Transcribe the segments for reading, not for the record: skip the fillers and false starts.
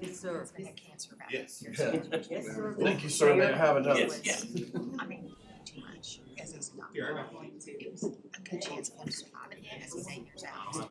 Yes, sir. It's been a cancer battle. Yes. Yes, sir. Thank you, sir. May I have another? Yes, yes. I mean, too much, as he's not. It was a good chance of him surviving it as he's 8 years out.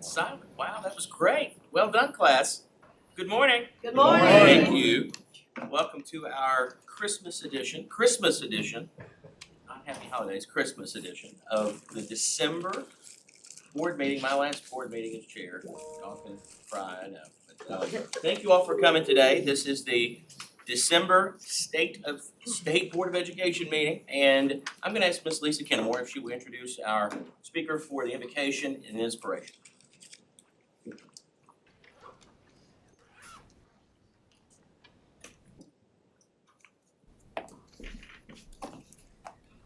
Silent. Wow, that was great. Well done, class. Good morning. Good morning. Thank you. Welcome to our Christmas edition, not Happy Holidays, Christmas edition of the December board meeting, my last board meeting as chair. Y'all can cry, I know. But, thank you all for coming today. This is the December State Board of Education meeting, and I'm gonna ask Miss Lisa Kennemore if she will introduce our speaker for the invocation and inspiration.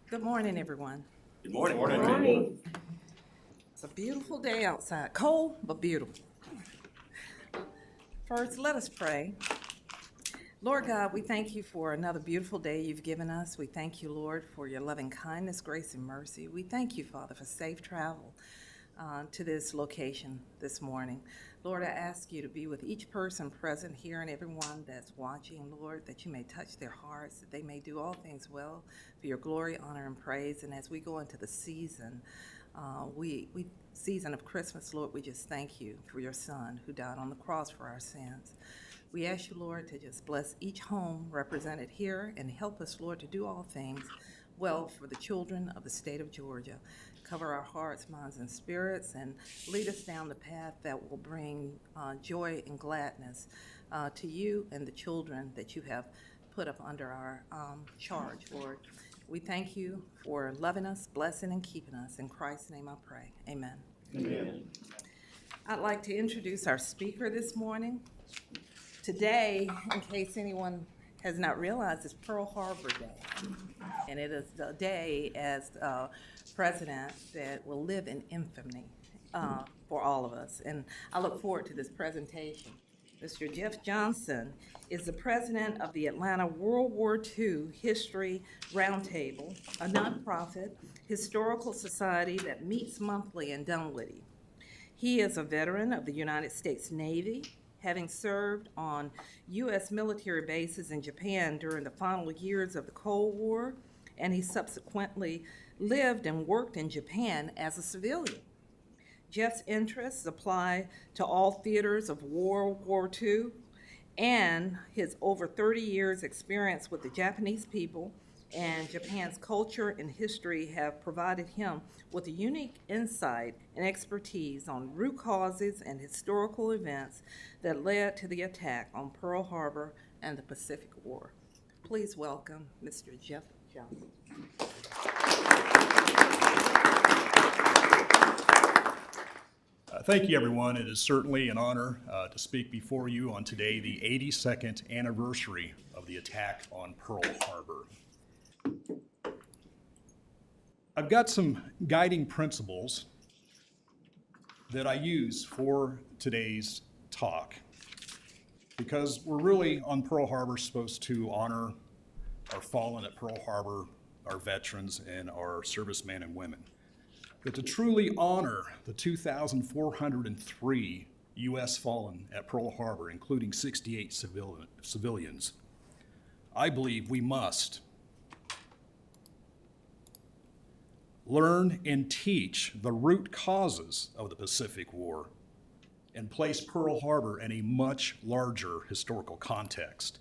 Good morning, everyone. Good morning. Good morning. It's a beautiful day outside. Cold, but beautiful. First, let us pray. Lord God, we thank you for another beautiful day you've given us. We thank you, Lord, for your loving kindness, grace, and mercy. We thank you, Father, for safe travel to this location this morning. Lord, I ask you to be with each person present here and everyone that's watching, Lord, that you may touch their hearts, that they may do all things well for your glory, honor, and praise. And as we go into the season, season of Christmas, Lord, we just thank you for your Son who died on the cross for our sins. We ask you, Lord, to just bless each home represented here and help us, Lord, to do all things well for the children of the state of Georgia. Cover our hearts, minds, and spirits, and lead us down the path that will bring joy and gladness to you and the children that you have put up under our charge, Lord. We thank you for loving us, blessing, and keeping us. In Christ's name I pray. Amen. Amen. I'd like to introduce our speaker this morning. Today, in case anyone has not realized, is Pearl Harbor Day. And it is a day as president that will live in infamy for all of us. And I look forward to this presentation. Mr. Jeff Johnson is the president of the Atlanta World War II History Roundtable, a nonprofit historical society that meets monthly in Dunwoody. He is a veteran of the United States Navy, having served on U.S. military bases in Japan during the final years of the Cold War, and he subsequently lived and worked in Japan as a civilian. Jeff's interests apply to all theaters of World War II, and his over 30 years experience with the Japanese people and Japan's culture and history have provided him with a unique insight and expertise on root causes and historical events that led to the attack on Pearl Harbor and the Pacific War. Please welcome Mr. Jeff Johnson. Thank you, everyone. It is certainly an honor to speak before you on today, the 82nd anniversary of the attack on Pearl Harbor. I've got some guiding principles that I use for today's talk because we're really on Pearl Harbor supposed to honor our fallen at Pearl Harbor, our veterans, and our servicemen and women. But to truly honor the 2,403 U.S. fallen at Pearl Harbor, including 68 civilians, I believe we must learn and teach the root causes of the Pacific War and place Pearl Harbor in a much larger historical context.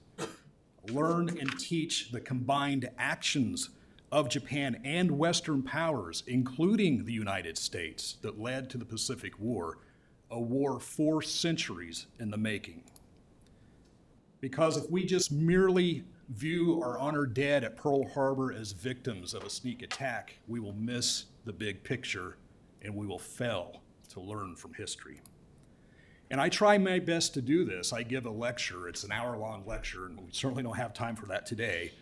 Learn and teach the combined actions of Japan and Western powers, including the United States, that led to the Pacific War, a war 4 centuries in the making. Because if we just merely view our honored dead at Pearl Harbor as victims of a sneak attack, we will miss the big picture and we will fail to learn from history. And I try my best to do this. I give a lecture, it's an hour-long lecture, and we certainly don't have time for that today.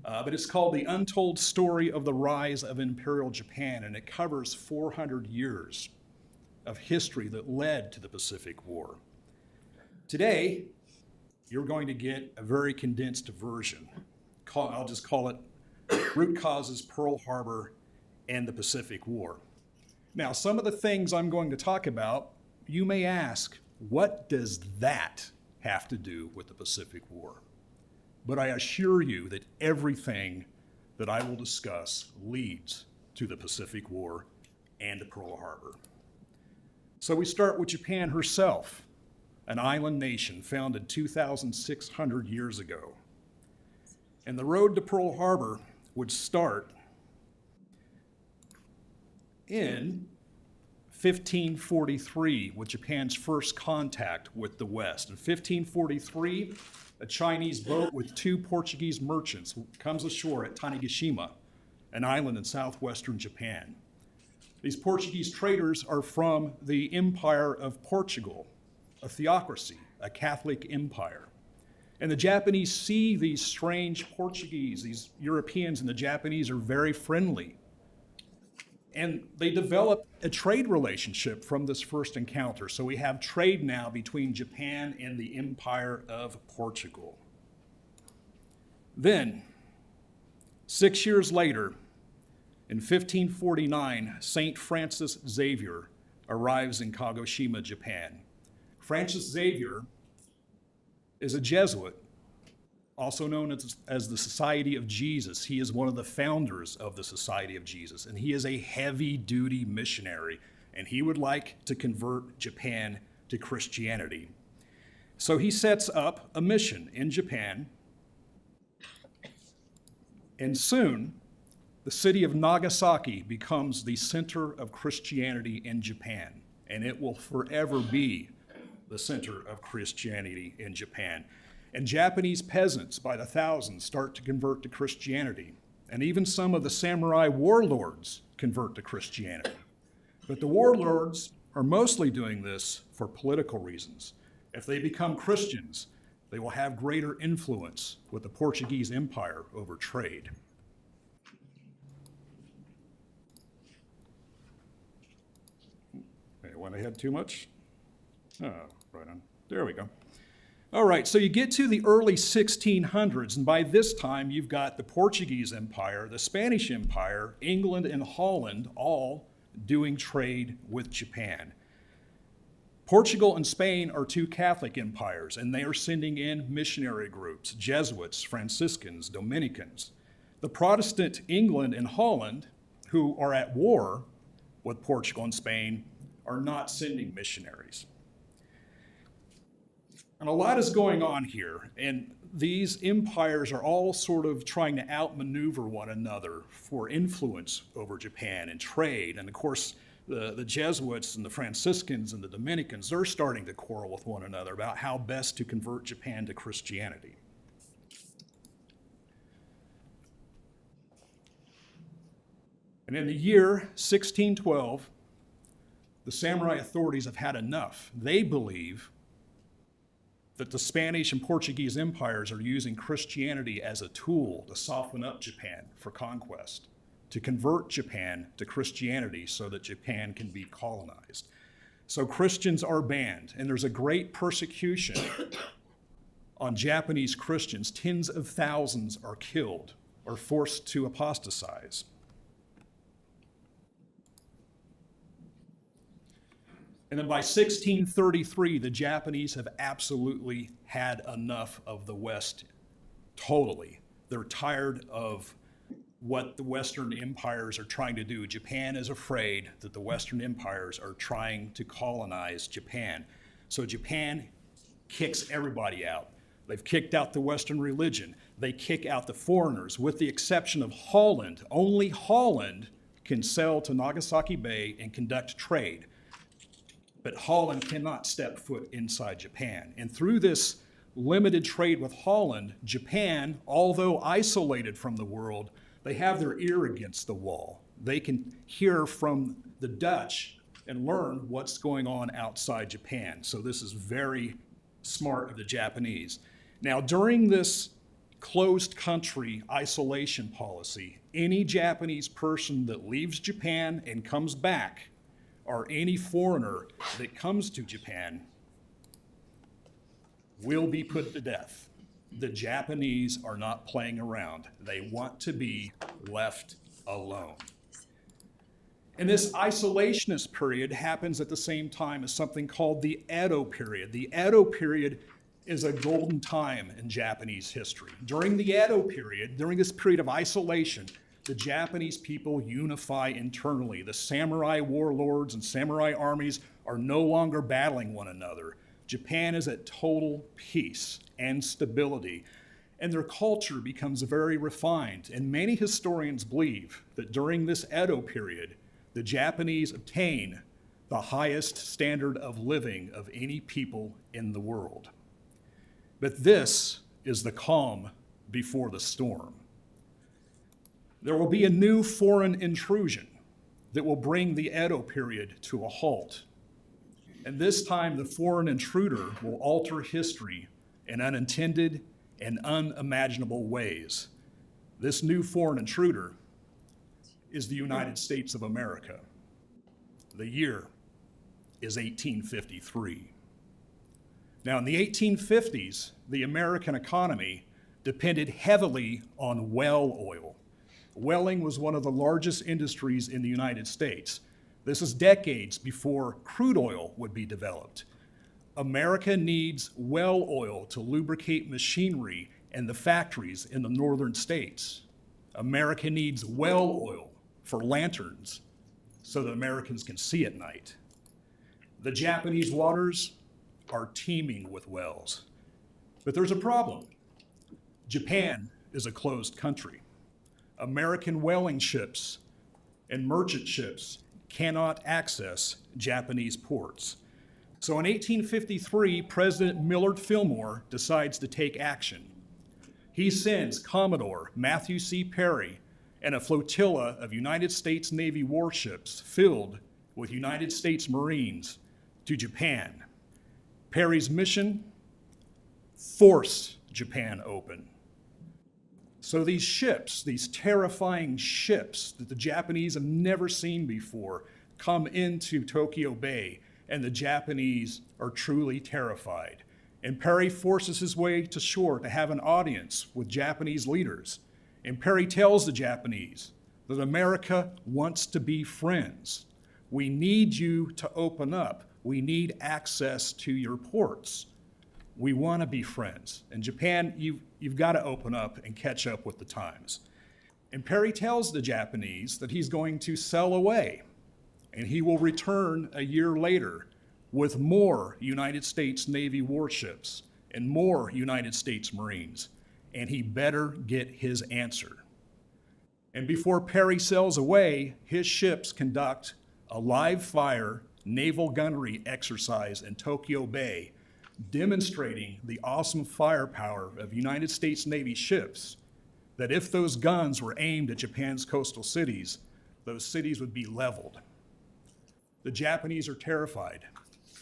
But it's called The Untold Story of the Rise of Imperial Japan, and it covers 400 years of history that led to the Pacific War. Today, you're going to get a very condensed version. I'll just call it Root Causes, Pearl Harbor, and the Pacific War. Now, some of the things I'm going to talk about, you may ask, what does that have to do with the Pacific War? But I assure you that everything that I will discuss leads to the Pacific War and to Pearl Harbor. So we start with Japan herself, an island nation founded 2,600 years ago. And the road to Pearl Harbor would start in 1543 with Japan's first contact with the West. In 1543, a Chinese boat with 2 Portuguese merchants comes ashore at Tanegashima, an island in southwestern Japan. These Portuguese traders are from the Empire of Portugal, a theocracy, a Catholic empire. And the Japanese see these strange Portuguese, these Europeans and the Japanese are very friendly. And they develop a trade relationship from this first encounter. So we have trade now between Japan and the Empire of Portugal. Then, 6 years later, in 1549, St. Francis Xavier arrives in Kagoshima, Japan. Francis Xavier is a Jesuit, also known as the Society of Jesus. He is one of the founders of the Society of Jesus, and he is a heavy-duty missionary, and he would like to convert Japan to Christianity. So he sets up a mission in Japan, and soon the city of Nagasaki becomes the center of Christianity in Japan, and it will forever be the center of Christianity in Japan. And Japanese peasants by the thousands start to convert to Christianity, and even some of the samurai warlords convert to Christianity. But the warlords are mostly doing this for political reasons. If they become Christians, they will have greater influence with the Portuguese Empire over trade. I went ahead too much? Oh, right on. There we go. All right, so you get to the early 1600s, and by this time you've got the Portuguese Empire, the Spanish Empire, England and Holland all doing trade with Japan. Portugal and Spain are two Catholic empires, and they are sending in missionary groups, Jesuits, Franciscans, Dominicans. The Protestant England and Holland, who are at war with Portugal and Spain, are not sending missionaries. And a lot is going on here, and these empires are all sort of trying to outmaneuver one another for influence over Japan and trade. And of course, the Jesuits and the Franciscans and the Dominicans, they're starting to quarrel with one another about how best to convert Japan to Christianity. And in the year 1612, the samurai authorities have had enough. They believe that the Spanish and Portuguese empires are using Christianity as a tool to soften up Japan for conquest, to convert Japan to Christianity so that Japan can be colonized. So Christians are banned, and there's a great persecution on Japanese Christians. Tens of thousands are killed or forced to apostatize. And then by 1633, the Japanese have absolutely had enough of the West, totally. They're tired of what the Western empires are trying to do. Japan is afraid that the Western empires are trying to colonize Japan. So Japan kicks everybody out. They've kicked out the Western religion. They kick out the foreigners, with the exception of Holland. Only Holland can sell to Nagasaki Bay and conduct trade. But Holland cannot step foot inside Japan. And through this limited trade with Holland, Japan, although isolated from the world, they have their ear against the wall. They can hear from the Dutch and learn what's going on outside Japan. So this is very smart of the Japanese. Now, during this closed country isolation policy, any Japanese person that leaves Japan and comes back, or any foreigner that comes to Japan, will be put to death. The Japanese are not playing around. They want to be left alone. And this isolationist period happens at the same time as something called the Edo period. The Edo period is a golden time in Japanese history. During the Edo period, during this period of isolation, the Japanese people unify internally. The samurai warlords and samurai armies are no longer battling one another. Japan is at total peace and stability, and their culture becomes very refined. And many historians believe that during this Edo period, the Japanese obtain the highest standard of living of any people in the world. But this is the calm before the storm. There will be a new foreign intrusion that will bring the Edo period to a halt. And this time, the foreign intruder will alter history in unintended and unimaginable ways. This new foreign intruder is the United States of America. The year is 1853. Now, in the 1850s, the American economy depended heavily on well oil. Welling was one of the largest industries in the United States. This is decades before crude oil would be developed. America needs well oil to lubricate machinery and the factories in the northern states. America needs well oil for lanterns so that Americans can see at night. The Japanese waters are teeming with wells. But there's a problem. Japan is a closed country. American whaling ships and merchant ships cannot access Japanese ports. So in 1853, President Millard Fillmore decides to take action. He sends Commodore Matthew C. Perry and a flotilla of United States Navy warships filled with United States Marines to Japan. Perry's mission: force Japan open. So these ships, these terrifying ships that the Japanese have never seen before, come into Tokyo Bay, and the Japanese are truly terrified. And Perry forces his way to shore to have an audience with Japanese leaders. And Perry tells the Japanese that America wants to be friends. We need you to open up. We need access to your ports. We want to be friends. And Japan, you've got to open up and catch up with the times. And Perry tells the Japanese that he's going to sail away, and he will return a year later with more United States Navy warships and more United States Marines, and he better get his answer. And before Perry sails away, his ships conduct a live fire naval gunnery exercise in Tokyo Bay, demonstrating the awesome firepower of United States Navy ships, that if those guns were aimed at Japan's coastal cities, those cities would be leveled. The Japanese are terrified.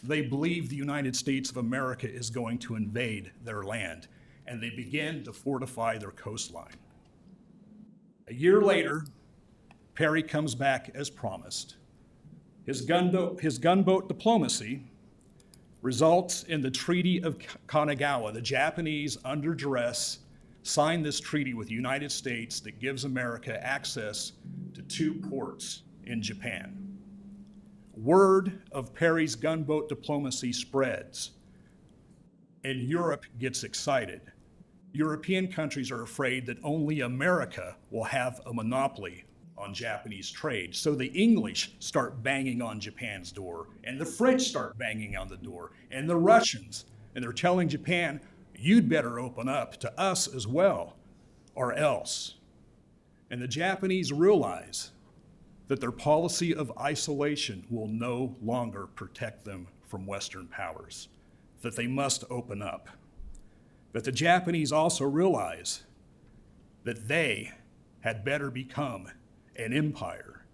They believe the United States of America is going to invade their land, and they begin to fortify their coastline. A year later, Perry comes back as promised. His gunboat diplomacy results in the Treaty of Kanagawa. The Japanese, under duress, signed this treaty with the United States that gives America access to 2 ports in Japan. Word of Perry's gunboat diplomacy spreads, and Europe gets excited. European countries are afraid that only America will have a monopoly on Japanese trade. So the English start banging on Japan's door, and the French start banging on the door, and the Russians, and they're telling Japan, you'd better open up to us as well, or else. And the Japanese realize that their policy of isolation will no longer protect them from Western powers, that they must open up. But the Japanese also realize that they had better become an empire,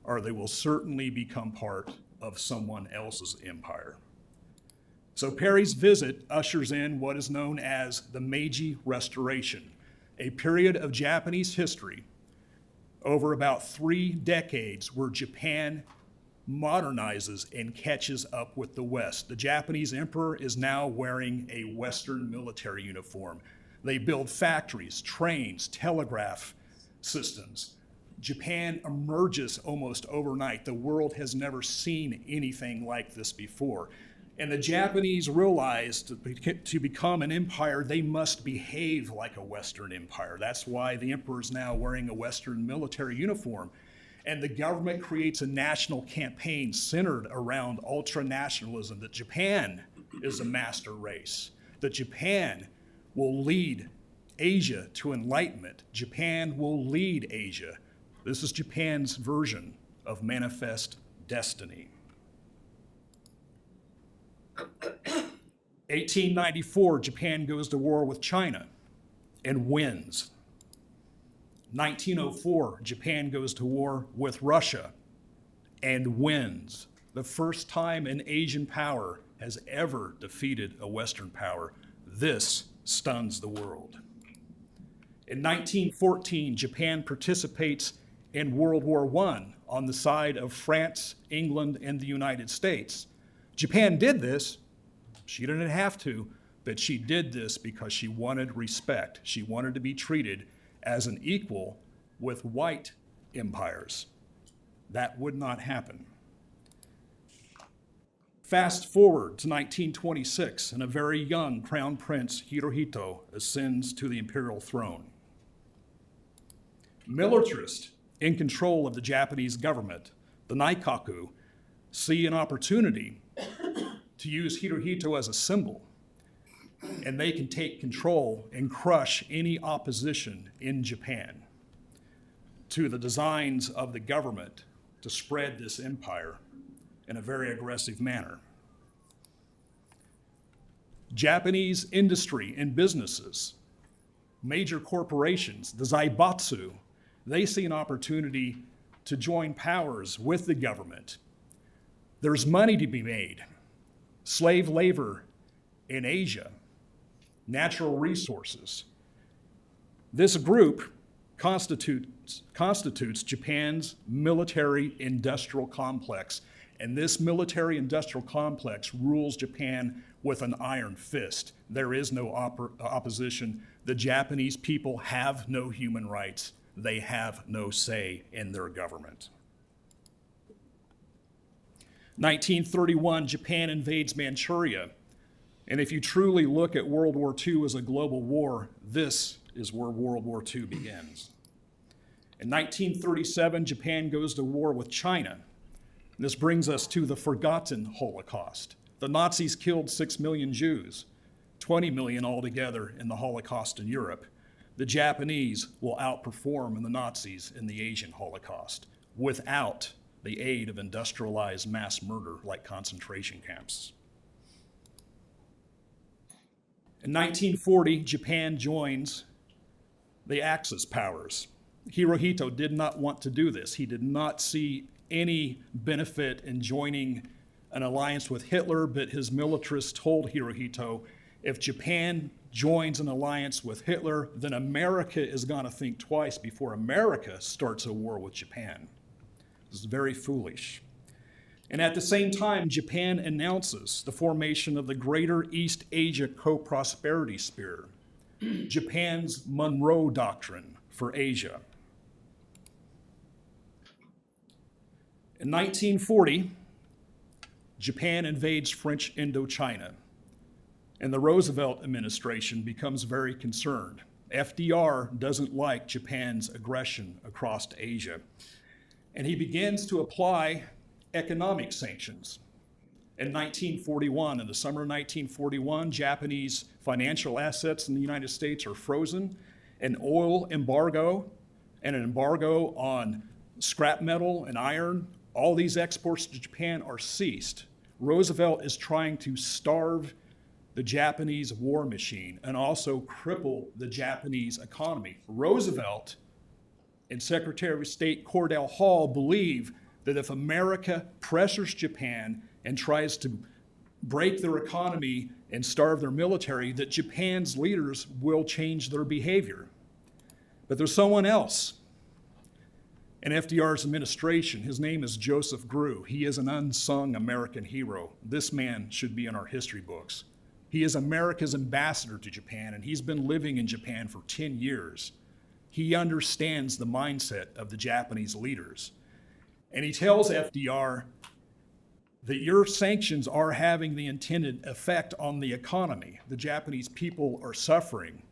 or they will certainly become part of someone else's empire. So Perry's visit ushers in what is known as the Meiji Restoration, a period of Japanese history over about 3 decades where Japan modernizes and catches up with the West. The Japanese emperor is now wearing a Western military uniform. They build factories, trains, telegraph systems. Japan emerges almost overnight. The world has never seen anything like this before. And the Japanese realize to become an empire, they must behave like a Western empire. That's why the emperor is now wearing a Western military uniform. And the government creates a national campaign centered around ultra-nationalism, that Japan is a master race, that Japan will lead Asia to enlightenment. Japan will lead Asia. This is Japan's version of manifest destiny. 1894, Japan goes to war with China and wins. 1904, Japan goes to war with Russia and wins. The first time an Asian power has ever defeated a Western power. This stuns the world. In 1914, Japan participates in World War I on the side of France, England, and the United States. Japan did this. She didn't have to, but she did this because she wanted respect. She wanted to be treated as an equal with white empires. That would not happen. Fast forward to 1926, and a very young Crown Prince Hirohito ascends to the imperial throne. Militarists in control of the Japanese government, the Naikaku, see an opportunity to use Hirohito as a symbol, and they can take control and crush any opposition in Japan to the designs of the government to spread this empire in a very aggressive manner. Japanese industry and businesses, major corporations, the Zaibatsu, they see an opportunity to join powers with the government. There's money to be made. Slave labor in Asia, natural resources. This group constitutes Japan's military-industrial complex, and this military-industrial complex rules Japan with an iron fist. There is no opposition. The Japanese people have no human rights. They have no say in their government. 1931, Japan invades Manchuria. And if you truly look at World War II as a global war, this is where World War II begins. In 1937, Japan goes to war with China. This brings us to the forgotten Holocaust. The Nazis killed 6 million Jews, 20 million altogether in the Holocaust in Europe. The Japanese will outperform the Nazis in the Asian Holocaust without the aid of industrialized mass murder like concentration camps. In 1940, Japan joins the Axis powers. Hirohito did not want to do this. He did not see any benefit in joining an alliance with Hitler, but his militarists told Hirohito, if Japan joins an alliance with Hitler, then America is going to think twice before America starts a war with Japan. This is very foolish. And at the same time, Japan announces the formation of the Greater East Asia Co-Prosperity Sphere, Japan's Monroe Doctrine for Asia. In 1940, Japan invades French Indochina, and the Roosevelt administration becomes very concerned. FDR doesn't like Japan's aggression across Asia, and he begins to apply economic sanctions. In 1941, in the summer of 1941, Japanese financial assets in the United States are frozen, an oil embargo and an embargo on scrap metal and iron, all these exports to Japan are ceased. Roosevelt is trying to starve the Japanese war machine and also cripple the Japanese economy. Roosevelt and Secretary of State Cordell Hull believe that if America pressures Japan and tries to break their economy and starve their military, that Japan's leaders will change their behavior. But there's someone else in FDR's administration. His name is Joseph Grew. He is an unsung American hero. This man should be in our history books. He is America's ambassador to Japan, and he's been living in Japan for 10 years. He understands the mindset of the Japanese leaders. And he tells FDR that your sanctions are having the intended effect on the economy. The Japanese people are suffering.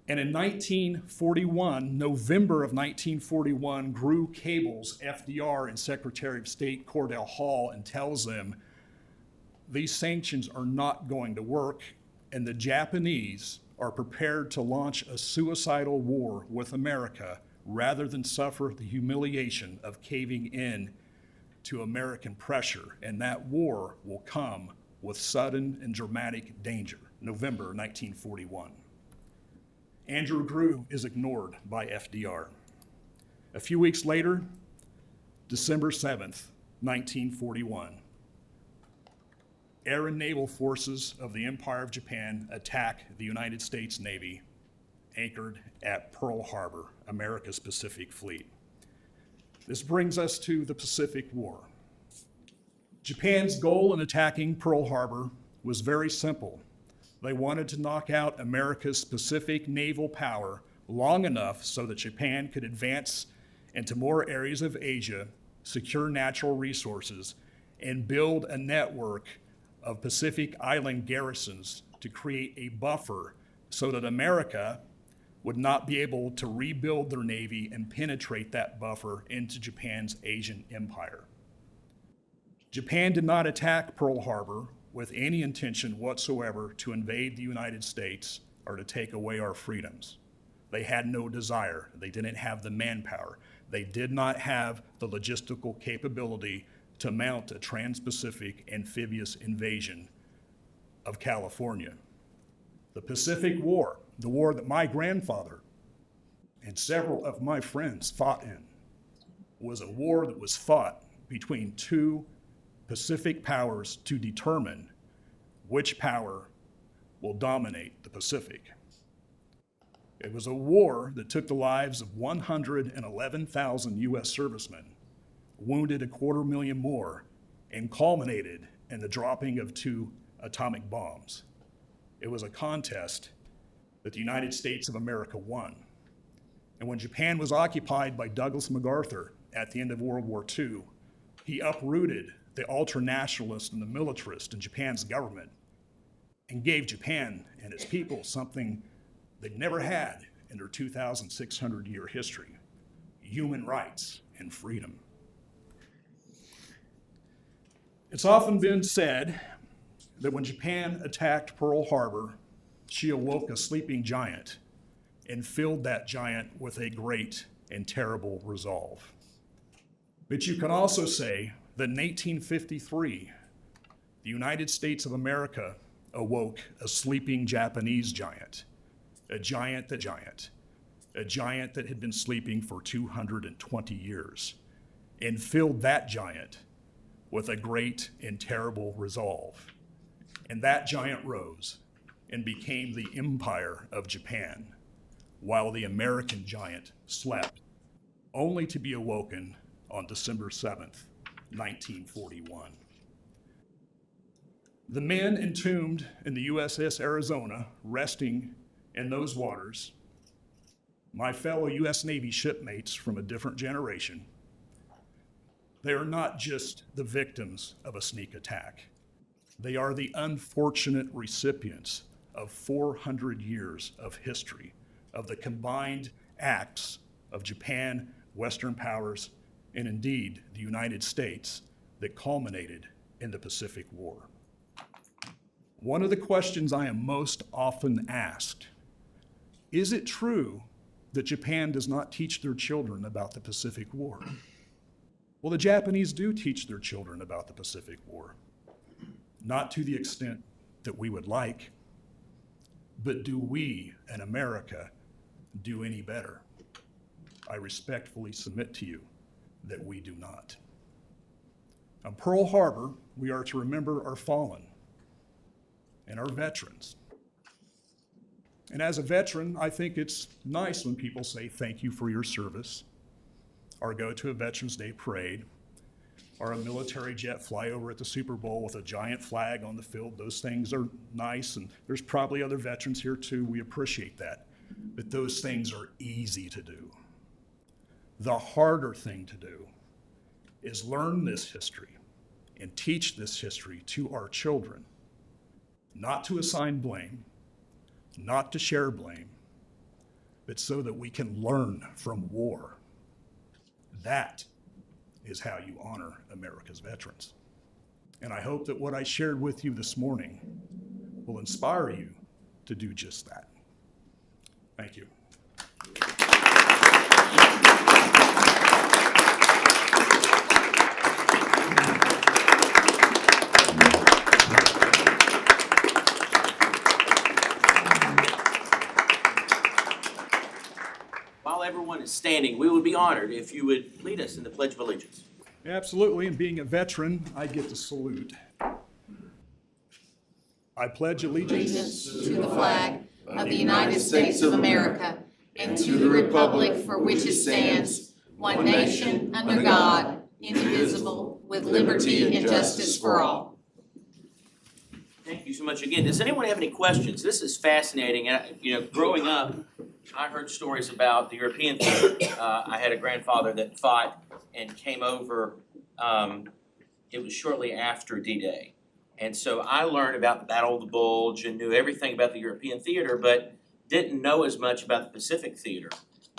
And in 1941, November of 1941, Grew cables FDR and Secretary of State Cordell Hull and tells them these sanctions are not going to work, and the Japanese are prepared to launch a suicidal war with America rather than suffer the humiliation of caving in to American pressure. And that war will come with sudden and dramatic danger. November 1941. Andrew Grew is ignored by FDR. A few weeks later, December 7th, 1941, air and naval forces of the Empire of Japan attack the United States Navy anchored at Pearl Harbor, America's Pacific Fleet. This brings us to the Pacific War. Japan's goal in attacking Pearl Harbor was very simple. They wanted to knock out America's Pacific naval power long enough so that Japan could advance into more areas of Asia, secure natural resources, and build a network of Pacific Island garrisons to create a buffer so that America would not be able to rebuild their navy and penetrate that buffer into Japan's Asian empire. Japan did not attack Pearl Harbor with any intention whatsoever to invade the United States or to take away our freedoms. They had no desire. They didn't have the manpower. They did not have the logistical capability to mount a trans-Pacific amphibious invasion of California. The Pacific War, the war that my grandfather and several of my friends fought in, was a war that was fought between two Pacific powers to determine which power will dominate the Pacific. It was a war that took the lives of 111,000 U.S. servicemen, wounded 250,000 more, and culminated in the dropping of 2 atomic bombs. It was a contest that the United States of America won. And when Japan was occupied by Douglas MacArthur at the end of World War II, he uprooted the ultranationalists and the militarists in Japan's government and gave Japan and its people something they never had in their 2,600-year history: human rights and freedom. It's often been said that when Japan attacked Pearl Harbor, she awoke a sleeping giant and filled that giant with a great and terrible resolve. But you can also say that in 1853, the United States of America awoke a sleeping Japanese giant, a giant that had been sleeping for 220 years, and filled that giant with a great and terrible resolve. And that giant rose and became the Empire of Japan, while the American giant slept, only to be awoken on December 7th, 1941. The men entombed in the USS Arizona, resting in those waters, my fellow U.S. Navy shipmates from a different generation, they are not just the victims of a sneak attack. They are the unfortunate recipients of 400 years of history, of the combined acts of Japan, Western powers, and indeed the United States that culminated in the Pacific War. One of the questions I am most often asked: is it true that Japan does not teach their children about the Pacific War? Well, the Japanese do teach their children about the Pacific War, not to the extent that we would like, but do we in America do any better? I respectfully submit to you that we do not. On Pearl Harbor, we are to remember our fallen and our veterans. And as a veteran, I think it's nice when people say thank you for your service, or go to a Veterans Day parade, or a military jet fly over at the Super Bowl with a giant flag on the field. Those things are nice, and there's probably other veterans here too. We appreciate that. But those things are easy to do. The harder thing to do is learn this history and teach this history to our children, not to assign blame, not to share blame, but so that we can learn from war. That is how you honor America's veterans. And I hope that what I shared with you this morning will inspire you to do just that. Thank you. While everyone is standing, we would be honored if you would lead us in the Pledge of Allegiance. Absolutely, and being a veteran, I get to salute. I pledge allegiance To the flag of the United States of America and to the republic for which it stands, one nation, under God, indivisible, with liberty and justice for all. Thank you so much again. Does anyone have any questions? This is fascinating. And growing up, I heard stories about the European theater. I had a grandfather that fought and came over it was shortly after D-Day. And so I learned about the Battle of the Bulge and knew everything about the European theater, but didn't know as much about the Pacific theater.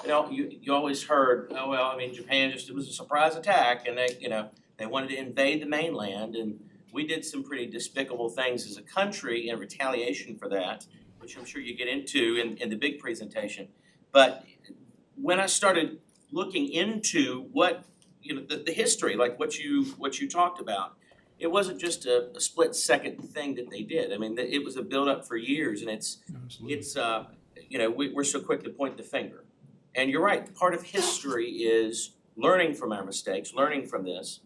You always heard, oh, well, I mean, Japan it was a surprise attack, and they wanted to invade the mainland, and we did some pretty despicable things as a country in retaliation for that, which I'm sure you get into in the big presentation. But when I started looking into what, the history, like what you talked about, it wasn't just a split second thing that they did. I mean, it was a build-up for years, and we're so quick to point the finger. And you're right, part of history is learning from our mistakes, learning from this,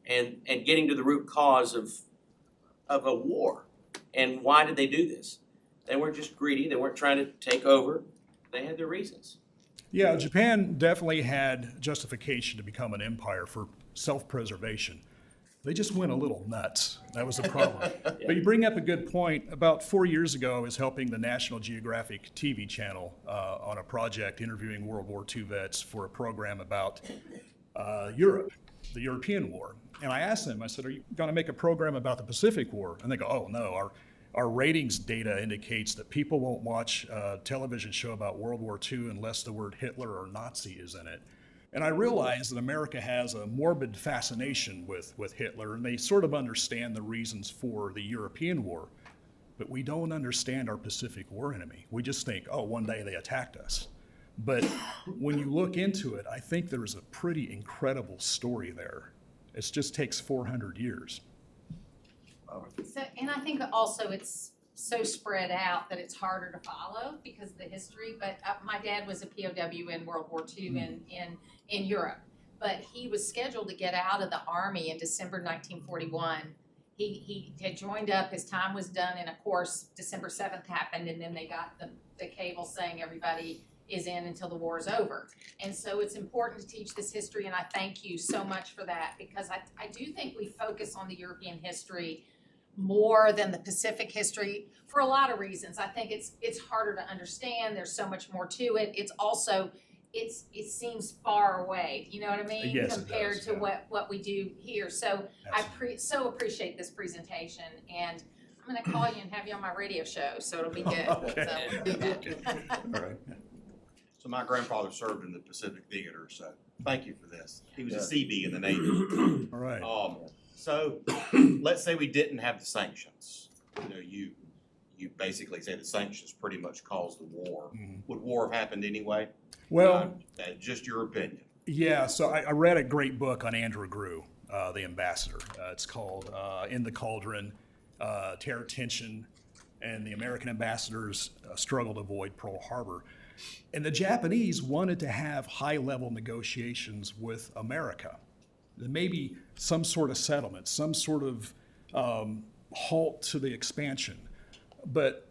and getting to the root cause of a war. And why did they do this? They weren't just greedy, they weren't trying to take over, they had their reasons. Yeah, Japan definitely had justification to become an empire for self-preservation. They just went a little nuts. That was the problem. But you bring up a good point. About 4 years ago, I was helping the National Geographic TV channel on a project interviewing World War II vets for a program about Europe, the European War. And I asked them, I said, are you going to make a program about the Pacific War? And they go, oh, no, our ratings data indicates that people won't watch a television show about World War II unless the word Hitler or Nazi is in it. And I realized that America has a morbid fascination with Hitler, and they sort of understand the reasons for the European War, but we don't understand our Pacific War enemy. We just think, oh, one day they attacked us. But when you look into it, I think there's a pretty incredible story there. It just takes 400 years. So, and I think also it's so spread out that it's harder to follow because of the history. But my dad was a POW in World War II in Europe, but he was scheduled to get out of the Army in December 1941. He had joined up, his time was done, and of course December 7th happened, and then they got the cable saying everybody is in until the war is over. And so it's important to teach this history, and I thank you so much for that, because I do think we focus on the European history more than the Pacific history for a lot of reasons. I think it's harder to understand. There's so much more to it. It's also it seems far away. You know what I mean? Yes, compared it does, to yeah. what we do here. So Absolutely. I so appreciate this presentation, and I'm going to call you and have you on my radio show. So it'll be good. Okay. So we'll do that. All right. So my grandfather served in the Pacific Theater, so thank you for this. He was a CB in the Navy. All right. So let's say we didn't have the sanctions. You basically say the sanctions pretty much caused the war. Mhm. Would war have happened anyway? Well, Just your opinion. yeah, so I read a great book on Andrew Grew, the ambassador. It's called In the Cauldron, Terror, Tension, and the American ambassadors struggle to avoid Pearl Harbor. And the Japanese wanted to have high-level negotiations with America. Maybe some sort of settlement, some sort of halt to the expansion. But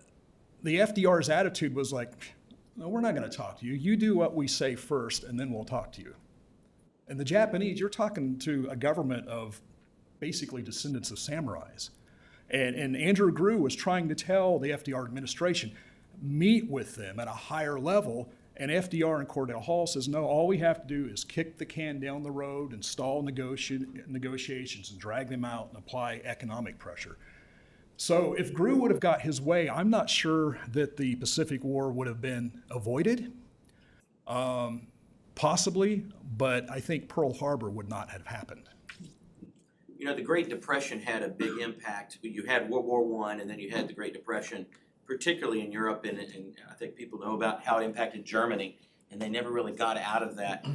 the FDR's attitude was like, no, we're not going to talk to you. You do what we say first, and then we'll talk to you. And the Japanese, you're talking to a government of basically descendants of samurais. And Andrew Grew was trying to tell the FDR administration, meet with them at a higher level. And FDR and Cordell Hull says, no, all we have to do is kick the can down the road and stall negotiations and drag them out and apply economic pressure. So if Grew would have got his way, I'm not sure that the Pacific War would have been avoided. Possibly, but I think Pearl Harbor would not have happened. The Great Depression had a big impact. You had World War I, and then you had the Great Depression, particularly in Europe, and I think people know about how it impacted Germany, and they never really got out of that.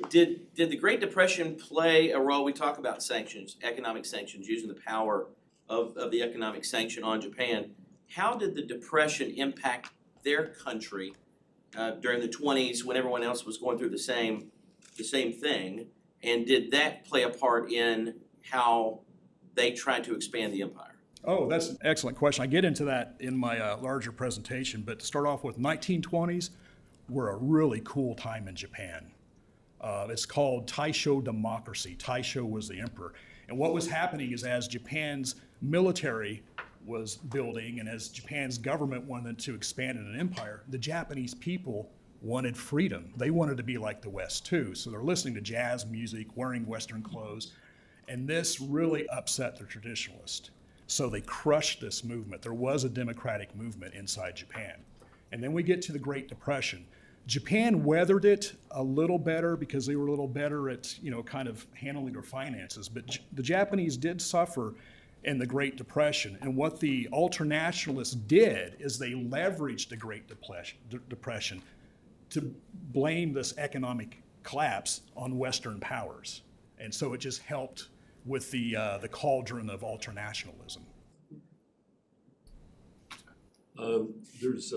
Did the Great Depression play a role? We talk about sanctions, economic sanctions, using the power of the economic sanction on Japan. How did the Depression impact their country during the 20s when everyone else was going through the same thing? And did that play a part in how they tried to expand the empire? Oh, that's an excellent question. I get into that in my larger presentation, but to start off with, 1920s were a really cool time in Japan. It's called Taisho democracy. Taisho was the emperor. And what was happening is as Japan's military was building and as Japan's government wanted to expand in an empire, the Japanese people wanted freedom. They wanted to be like the West too. So they're listening to jazz music, wearing Western clothes. And this really upset the traditionalists. So they crushed this movement. There was a democratic movement inside Japan. And then we get to the Great Depression. Japan weathered it a little better because they were a little better at, kind of handling their finances. But the Japanese did suffer in the Great Depression. And what the ultranationalists did is they leveraged the Great Depression to blame this economic collapse on Western powers. And so it just helped with the cauldron of ultranationalism. There's,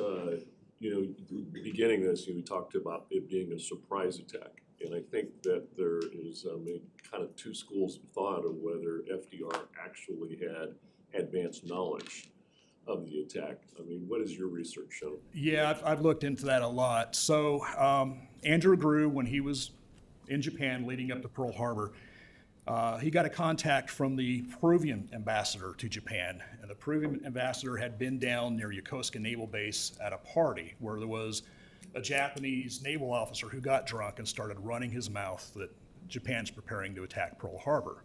beginning this, we talked about it being a surprise attack. And I think that there is kind of two schools of thought of whether FDR actually had advanced knowledge of the attack. I mean, what has your research shown? Yeah, I've looked into that a lot. So Andrew Grew, when he was in Japan leading up to Pearl Harbor, he got a contact from the Peruvian ambassador to Japan. And the Peruvian ambassador had been down near Yokosuka Naval Base at a party where there was a Japanese naval officer who got drunk and started running his mouth that Japan's preparing to attack Pearl Harbor.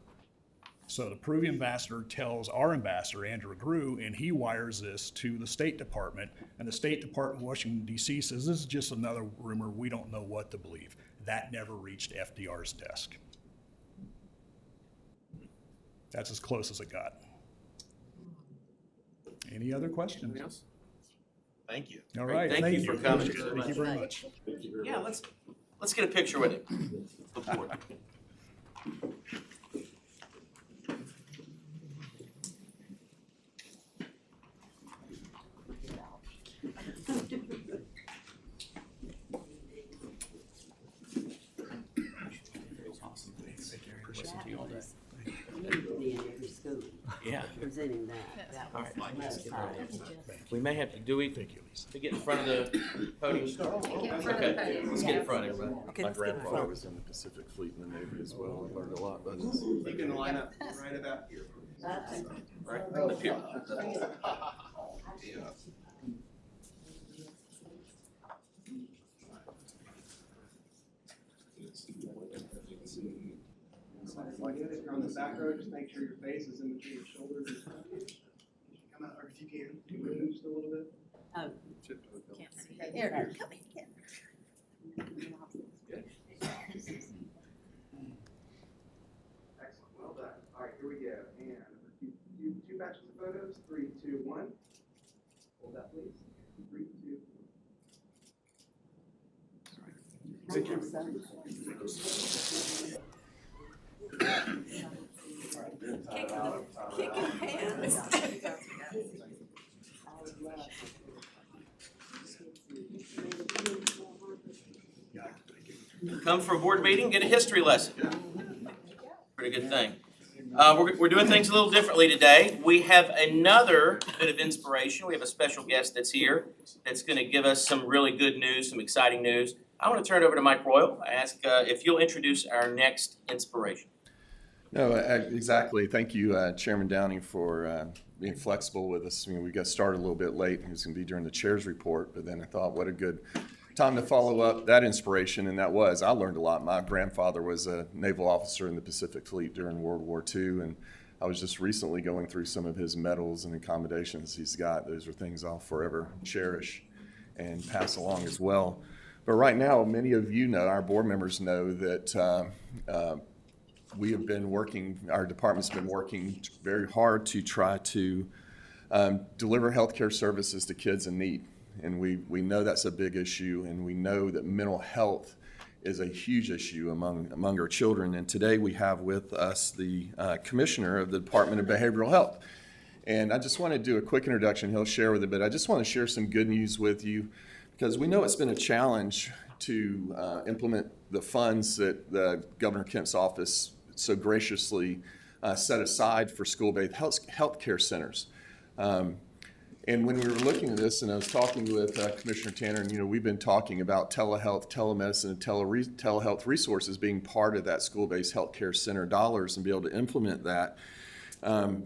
So the Peruvian ambassador tells our ambassador, Andrew Grew, and he wires this to the State Department. And the State Department in Washington, D.C. says, this is just another rumor. We don't know what to believe. That never reached FDR's desk. That's as close as it got. Any other questions? Anything else? Thank you. All Great. right, Thank you for coming. Thank you very much. Thank you very Yeah, much. let's get a picture with it. Before. Listen to you all day. Be in every school Yeah. presenting that. All right. Last time. We may have to, to get in front of the podium? Get in front of the Okay, podium. let's get in front, everybody. Okay, My let's get in grandfather front. was in the Pacific Fleet and the Navy as well. I learned a lot about this. You can line up right about here. Right, up here. If you're on the back row, just make sure your face is in between your shoulders. Come out, or if you can, you move just a little bit. Oh, Can't see. Here, come in. Excellent, well done. All right, here we go. And two batches of photos, 3, 2, 1. Hold that, please. 3, 2, 1. Kicking pants. Come for a board meeting, get a history lesson. Pretty good thing. We're doing things a little differently today. We have another bit of inspiration. We have a special guest that's here that's going to give us some really good news, some exciting news. I want to turn it over to Mike Royal. I ask if you'll introduce our next inspiration. No, exactly. Thank you, Chairman Downing, for being flexible with us. I mean, we got started a little bit late. It was going to be during the chair's report, but then I thought, what a good time to follow up that inspiration, and that was, I learned a lot. My grandfather was a naval officer in the Pacific Fleet during World War II, and I was just recently going through some of his medals and accommodations he's got. Those are things I'll forever cherish and pass along as well. But right now, many of you know, our board members know that we have been working, our department's been working very hard to try to deliver healthcare services to kids in need. And we know that's a big issue, and we know that mental health is a huge issue among our children. And today we have with us the Commissioner of the Department of Behavioral Health. And I just want to do a quick introduction. He'll share with it, but I just want to share some good news with you, because we know it's been a challenge to implement the funds that Governor Kemp's office so graciously set aside for school-based health care centers. And when we were looking at this, and I was talking with Commissioner Tanner, and we've been talking about telehealth, telemedicine, and telehealth resources being part of that school-based health care center dollars and be able to implement that. I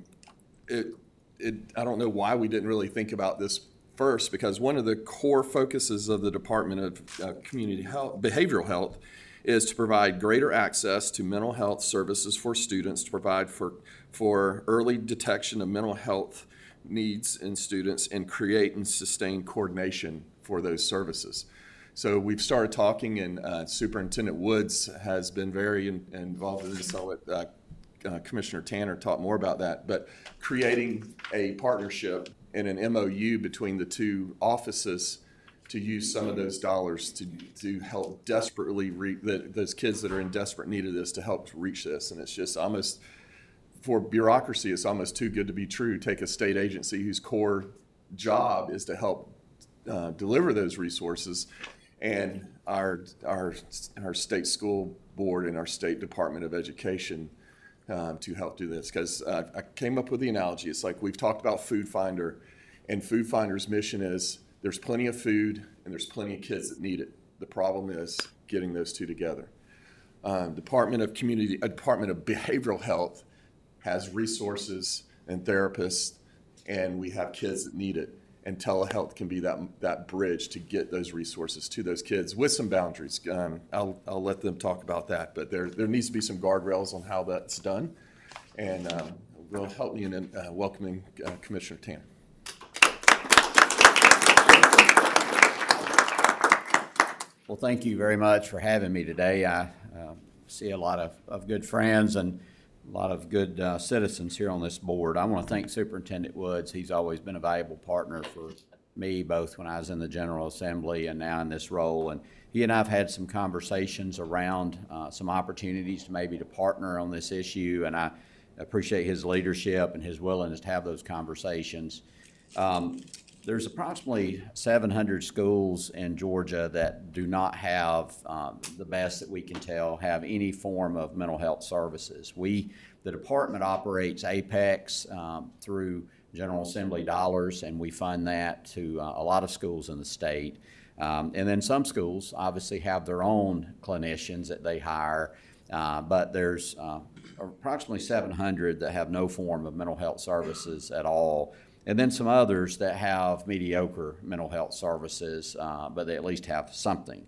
don't know why we didn't really think about this first, because one of the core focuses of the Department of Community Health, Behavioral Health, is to provide greater access to mental health services for students, to provide for early detection of mental health needs in students, and create and sustain coordination for those services. So we've started talking, and Superintendent Woods has been very involved in this. I'll let Commissioner Tanner talk more about that, but creating a partnership and an MOU between the two offices to use some of those dollars to help desperately those kids that are in desperate need of this, to help reach this. And it's just almost, for bureaucracy, it's almost too good to be true. Take a state agency whose core job is to help deliver those resources, and our state school board and our state Department of Education to help do this. Because I came up with the analogy. It's like we've talked about Food Finder, and Food Finder's mission is there's plenty of food and there's plenty of kids that need it. The problem is getting those two together. Department of Behavioral Health has resources and therapists, and we have kids that need it. And telehealth can be that bridge to get those resources to those kids with some boundaries. I'll let them talk about that, but there needs to be some guardrails on how that's done, and will help me in welcoming Commissioner Tanner. Well, thank you very much for having me today. I see a lot of good friends and a lot of good citizens here on this board. I want to thank Superintendent Woods. He's always been a valuable partner for me, both when I was in the General Assembly and now in this role. And he and I have had some conversations around some opportunities to partner on this issue, and I appreciate his leadership and his willingness to have those conversations. There's approximately 700 schools in Georgia that do not have, the best that we can tell, have any form of mental health services. The department operates Apex through General Assembly dollars, and we fund that to a lot of schools in the state. And then some schools obviously have their own clinicians that they hire, but there's approximately 700 that have no form of mental health services at all. And then some others that have mediocre mental health services, but they at least have something.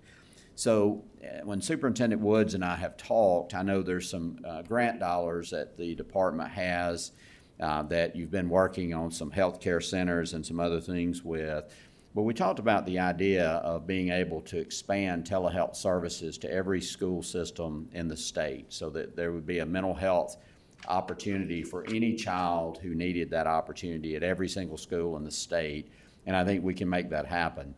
So when Superintendent Woods and I have talked, I know there's some grant dollars that the department has that you've been working on, some healthcare centers and some other things with. But we talked about the idea of being able to expand telehealth services to every school system in the state, so that there would be a mental health opportunity for any child who needed that opportunity at every single school in the state, and I think we can make that happen.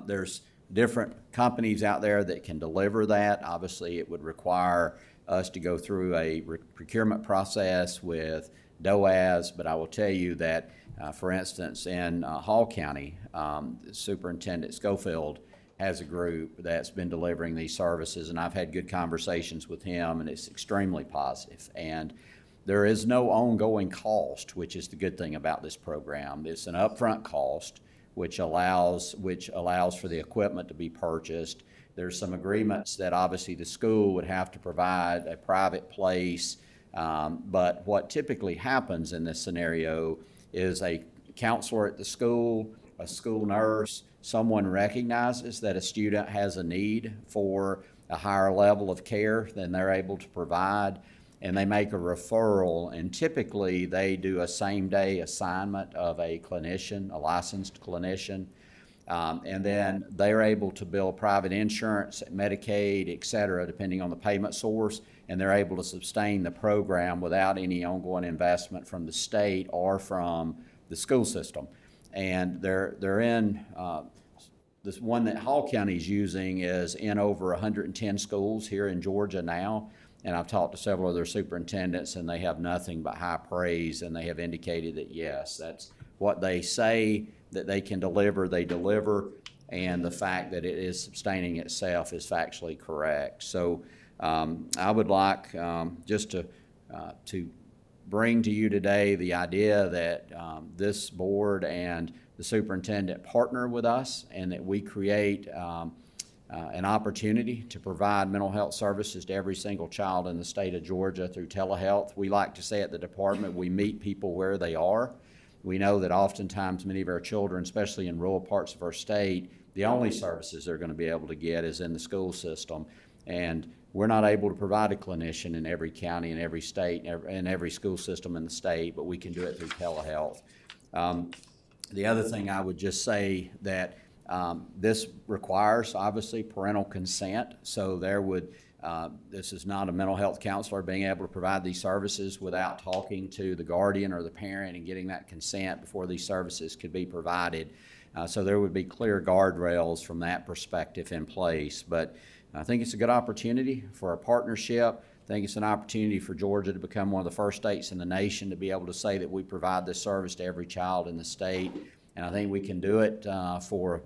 There's different companies out there that can deliver that. Obviously, it would require us to go through a procurement process with DOAS, but I will tell you that, for instance, in Hall County, Superintendent Schofield has a group that's been delivering these services, and I've had good conversations with him, and it's extremely positive. And there is no ongoing cost, which is the good thing about this program. It's an upfront cost, which allows for the equipment to be purchased. There's some agreements that obviously the school would have to provide a private place, but what typically happens in this scenario is a counselor at the school, a school nurse, someone recognizes that a student has a need for a higher level of care than they're able to provide, and they make a referral, and typically they do a same-day assignment of a clinician, a licensed clinician, and then they're able to bill private insurance, Medicaid, et cetera, depending on the payment source, and they're able to sustain the program without any ongoing investment from the state or from the school system. And they're in, this one that Hall County is using is in over 110 schools here in Georgia now. And I've talked to several other superintendents, and they have nothing but high praise, and they have indicated that yes, that's what they say that they can deliver, they deliver, and the fact that it is sustaining itself is factually correct. So I would like just to bring to you today the idea that this board and the superintendent partner with us, and that we create an opportunity to provide mental health services to every single child in the state of Georgia through telehealth. We like to say at the department, we meet people where they are. We know that oftentimes many of our children, especially in rural parts of our state, the only services they're going to be able to get is in the school system. And we're not able to provide a clinician in every county, in every state, in every school system in the state, but we can do it through telehealth. The other thing I would just say that this requires, obviously, parental consent. So this is not a mental health counselor being able to provide these services without talking to the guardian or the parent and getting that consent before these services could be provided. So there would be clear guardrails from that perspective in place. But I think it's a good opportunity for a partnership. I think it's an opportunity for Georgia to become one of the first states in the nation to be able to say that we provide this service to every child in the state. And I think we can do it for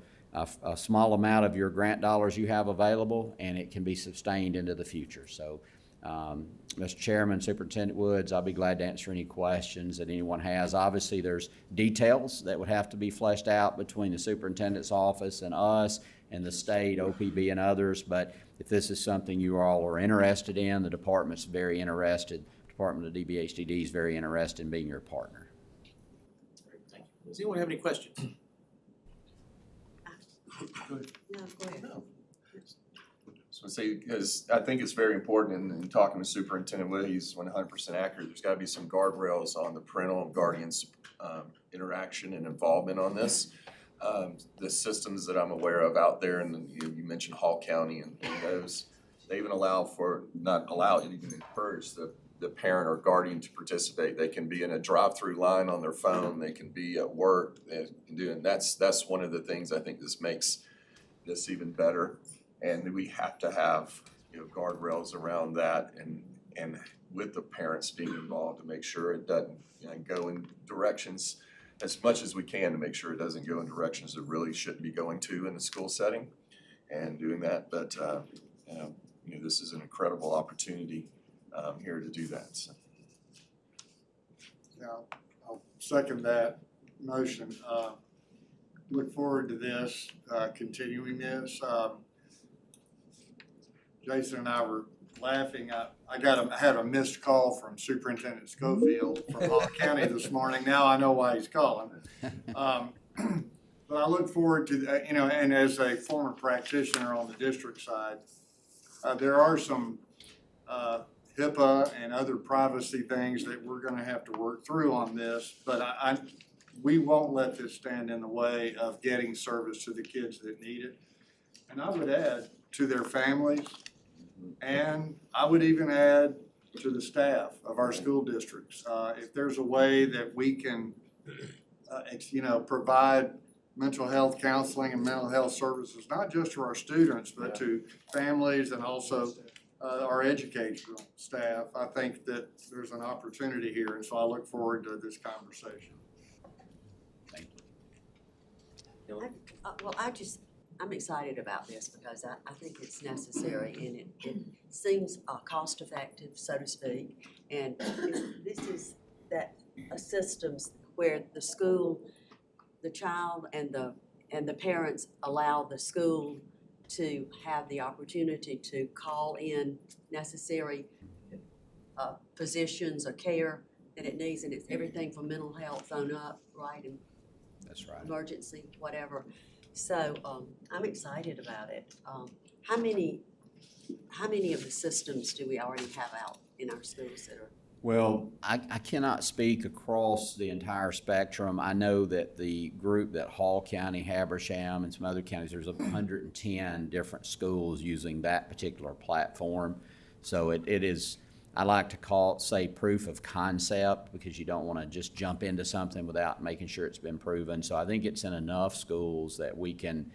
a small amount of your grant dollars you have available, and it can be sustained into the future. So, Mr. Chairman, Superintendent Woods, I'll be glad to answer any questions that anyone has. Obviously, there's details that would have to be fleshed out between the superintendent's office and us and the state, OPB, and others. But if this is something you all are interested in, the department's very interested. Department of DBHDD is very interested in being your partner. Thank you. Does anyone have any questions? No, go ahead. No. So I say, because I think it's very important in talking to Superintendent Wood, he's 100% accurate. There's got to be some guardrails on the parental and guardian's interaction and involvement on this. The systems that I'm aware of out there, and you mentioned Hall County and those, they even even encourage the parent or guardian to participate. They can be in a drive-through line on their phone. They can be at work. They can do, and that's one of the things I think this makes this even better. And we have to have guardrails around that, and with the parents being involved to make sure it doesn't go in directions as much as we can to make sure it doesn't go in directions it really shouldn't be going to in the school setting, and doing that. But this is an incredible opportunity here to do that. So. Yeah, I'll second that motion. Look forward to this, continuing this. Jason and I were laughing. I had a missed call from Superintendent Schofield from Hall County this morning. Now I know why he's calling. But I look forward to, and as a former practitioner on the district side, there are some HIPAA and other privacy things that we're going to have to work through on this. But we won't let this stand in the way of getting service to the kids that need it. And I would add to their families, and I would even add to the staff of our school districts. If there's a way that we can, provide mental health counseling and mental health services, not just to our students, but to families and also our educational staff, I think that there's an opportunity here. And so I look forward to this conversation. Thank you. I'm excited about this because I think it's necessary, and it seems cost effective, so to speak. And this is a system where the school, the child and the parents allow the school to have the opportunity to call in necessary physicians or care that it needs, and it's everything from mental health on up, right? And that's right. Emergency, whatever. So I'm excited about it. How many of the systems do we already have out in our schools that are? Well, I cannot speak across the entire spectrum. I know that the group that Hall County, Habersham, and some other counties, there's 110 different schools using that particular platform. So it is, I like to say proof of concept, because you don't want to just jump into something without making sure it's been proven. So I think it's in enough schools that we can,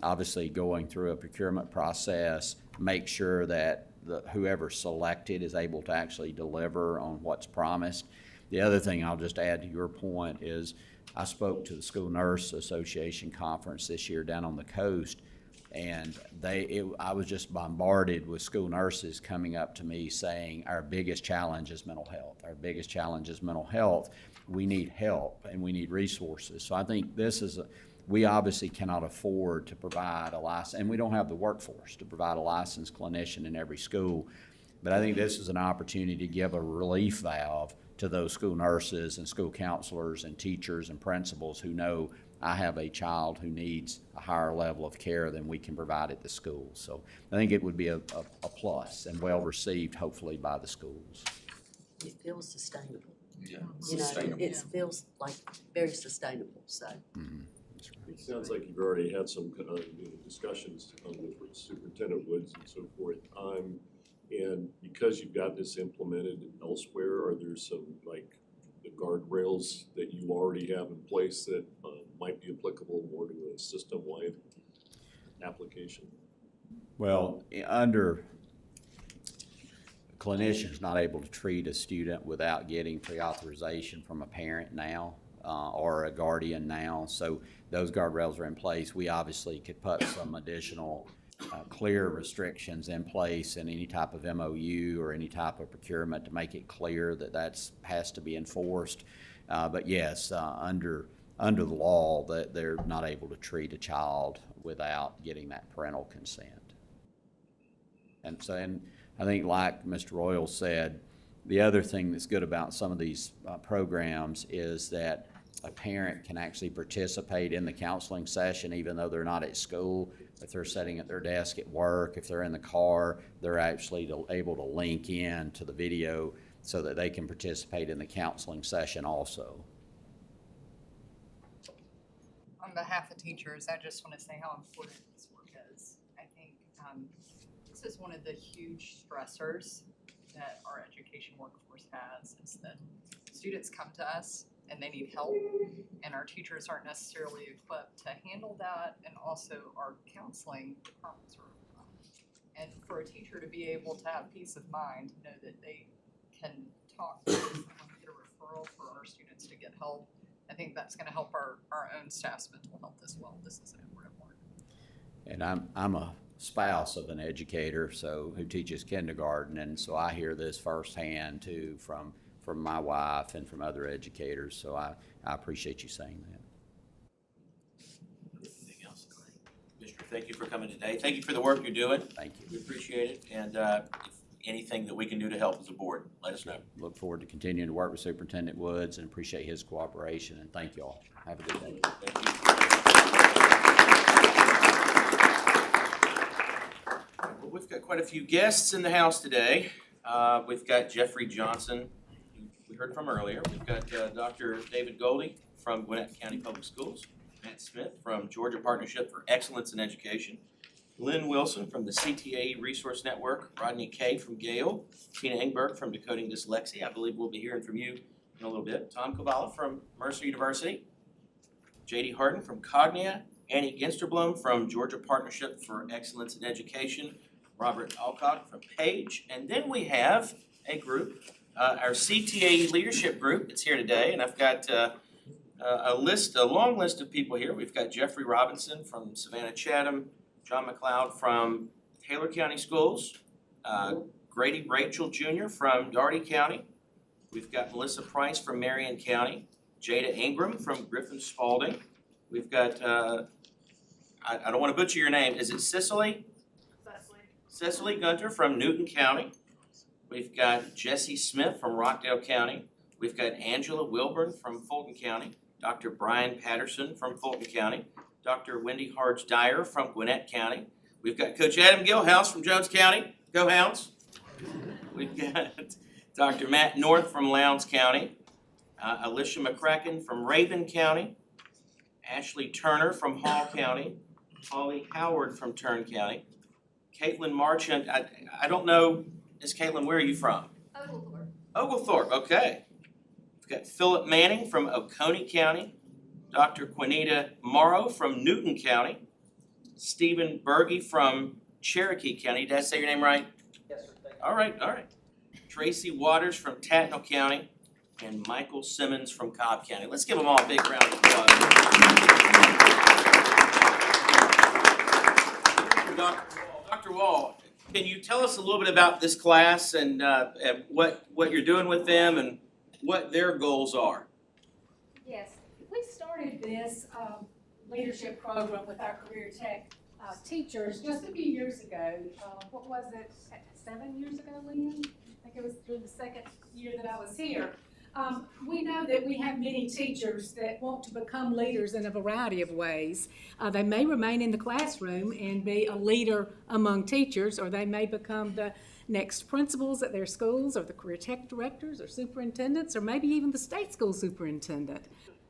obviously going through a procurement process, make sure that whoever selected is able to actually deliver on what's promised. The other thing I'll just add to your point is I spoke to the School Nurse Association conference this year down on the coast, and I was just bombarded with school nurses coming up to me saying our biggest challenge is mental health. Our biggest challenge is mental health. We need help and we need resources. So I think this is we obviously cannot afford to provide a license, and we don't have the workforce to provide a licensed clinician in every school. But I think this is an opportunity to give a relief valve to those school nurses and school counselors and teachers and principals who know I have a child who needs a higher level of care than we can provide at the school. So I think it would be a plus and well received, hopefully, by the schools. It feels sustainable. Yeah. You know, it feels like very sustainable, so. That's right. It sounds like you've already had some discussions with Superintendent Woods and so forth. And because you've got this implemented elsewhere, are there some, like, the guardrails that you already have in place that might be applicable more to a system-wide application? Well, under clinicians not able to treat a student without getting pre-authorization from a parent now or a guardian now. So those guardrails are in place. We obviously could put some additional clear restrictions in place in any type of MOU or any type of procurement to make it clear that that's has to be enforced. But yes, under the law, that they're not able to treat a child without getting that parental consent. And so, and I think like Mr. Royal said, the other thing that's good about some of these programs is that a parent can actually participate in the counseling session even though they're not at school. If they're sitting at their desk at work, if they're in the car, they're actually able to link in to the video so that they can participate in the counseling session also. On behalf of teachers, I just want to say how important this work is. I think this is one of the huge stressors that our education workforce has, is that students come to us and they need help, and our teachers aren't necessarily equipped to handle that, and also our counseling departments are overwhelmed. And for a teacher to be able to have peace of mind, to know that they can talk to someone, get a referral for our students to get help, I think that's going to help our own staff's mental health as well. This is an important work. And I'm a spouse of an educator who teaches kindergarten, and so I hear this firsthand too from my wife and from other educators, so I appreciate you saying that. Anything else? Commissioner, thank you for coming today. Thank you for the work you're doing. Thank you. We appreciate it, and if anything that we can do to help as a board, let us know. Look forward to continuing to work with Superintendent Woods and appreciate his cooperation, and thank you all. Have a good day. Thank you. Well, we've got quite a few guests in the house today. We've got Jeffrey Johnson, who we heard from earlier. We've got Dr. David Goldie from Gwinnett County Public Schools, Matt Smith from Georgia Partnership for Excellence in Education, Lynn Wilson from the CTA Resource Network, Rodney Kay from Gale, Tina Engberg from Decoding Dyslexia. I believe we'll be hearing from you in a little bit. Tom Kavala from Mercer University, J.D. Harden from Cognia, Annie Ginsterblum from Georgia Partnership for Excellence in Education, Robert Alcock from Page, and then we have a group, our CTA leadership group that's here today, and I've got a long list of people here. We've got Jeffrey Robinson from Savannah Chatham, John McLeod from Taylor County Schools, Grady Rachel Jr. from Dougherty County. We've got Melissa Price from Marion County, Jada Ingram from Griffin Spalding. We've got, I don't want to butcher your name, is it Cicely? Cicely Gunter from Newton County. We've got Jesse Smith from Rockdale County. We've got Angela Wilburn from Fulton County, Dr. Brian Patterson from Fulton County, Dr. Wendy Harge Dyer from Gwinnett County. We've got Coach Adam Gilhouse from Jones County. Go Hounds. We've got Dr. Matt North from Lowndes County, Alicia McCracken from Raven County, Ashley Turner from Hall County, Holly Howard from Turn County, Caitlin Marchant. I don't know, Miss Caitlin, where are you from? Oglethorpe. Oglethorpe, okay. We've got Philip Manning from Oconee County, Dr. Quinita Morrow from Newton County, Stephen Berge from Cherokee County. Did I say your name right? Yes, sir. Thank you. All right. Tracy Waters from Tattnall County, and Michael Simmons from Cobb County. Let's give them all a big round of applause. Dr. Wall, can you tell us a little bit about this class and what you're doing with them and what their goals are? Yes, we started this leadership program with our Career Tech teachers just a few years ago. What was it, 7 years ago, Lynn? I think it was through the second year that I was here. We know that we have many teachers that want to become leaders in a variety of ways. They may remain in the classroom and be a leader among teachers, or they may become the next principals at their schools, or the career tech directors, or superintendents, or maybe even the state school superintendent.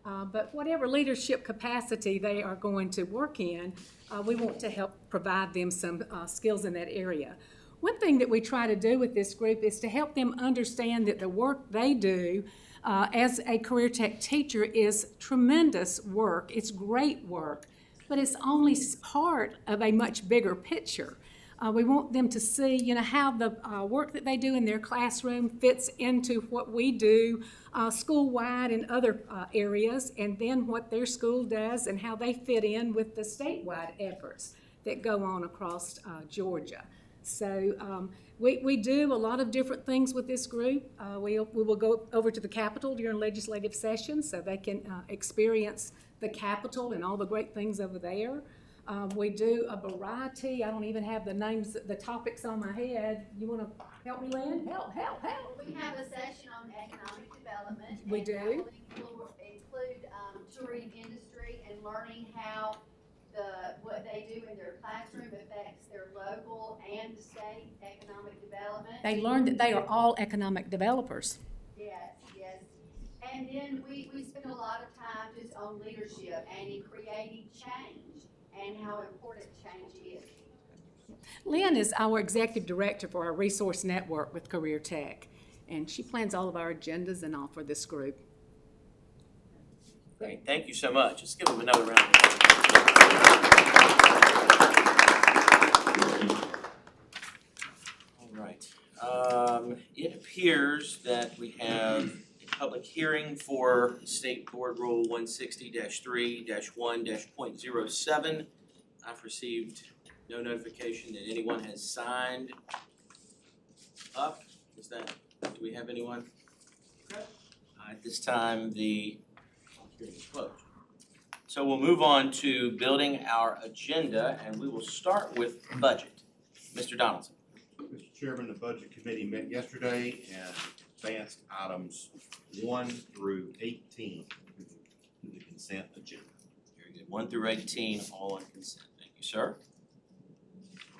But whatever leadership capacity they are going to work in, we want to help provide them some skills in that area. One thing that we try to do with this group is to help them understand that the work they do as a career tech teacher is tremendous work. It's great work, but it's only part of a much bigger picture. We want them to see, how the work that they do in their classroom fits into what we do school-wide in other areas, and then what their school does and how they fit in with the statewide efforts that go on across Georgia. So we do a lot of different things with this group. We will go over to the Capitol during legislative sessions so they can experience the Capitol and all the great things over there. We do a variety. I don't even have the names, the topics on my head. You want to help me, Lynn? Help. We have a session on economic development. We and do. that will include touring industry and learning how what they do in their classroom affects their local and state economic development. They learn that they are all economic developers. Yes. And then we spend a lot of time just on leadership and in creating change and how important change is. Lynn is our executive director for our resource network with Career Tech, and she plans all of our agendas and all for this group. Great, thank you so much. Let's give them another round of applause. All right. It appears that we have a public hearing for State Board Rule 160-3-1-.07. I've received no notification that anyone has signed up. Do we have anyone? At this time, the hearing is closed. So we'll move on to building our agenda, and we will start with budget. Mr. Donaldson. Mr. Chairman, the Budget Committee met yesterday and advanced items 1 through 18 to the consent agenda. Very good. 1 through 18, all on consent. Thank you, sir.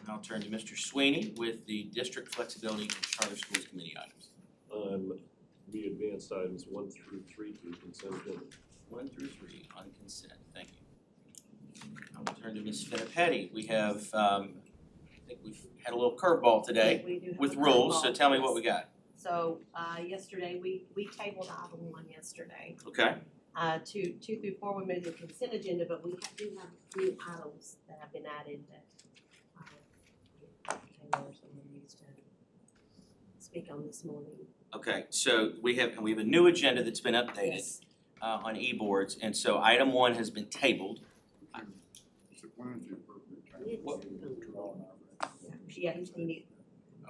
And I'll turn to Mr. Sweeney with the District Flexibility and Charter Schools Committee items. We advanced items 1 through 3 to consent agenda. 1 through 3 on consent. Thank you. I will turn to Ms. Finney-Petty. We have, I think we've had a little curveball today We do have with a rules, so curveball, tell me what yes. we got. So, yesterday, we tabled item 1 yesterday. Okay. 2 through 4, we moved the consent agenda, but we do have new items that have been added that, Taylor or someone needs to speak on this morning. Okay, so we have a new agenda that's been updated Yes. On e-boards, and so item 1 has been tabled. Yeah, he's gonna need,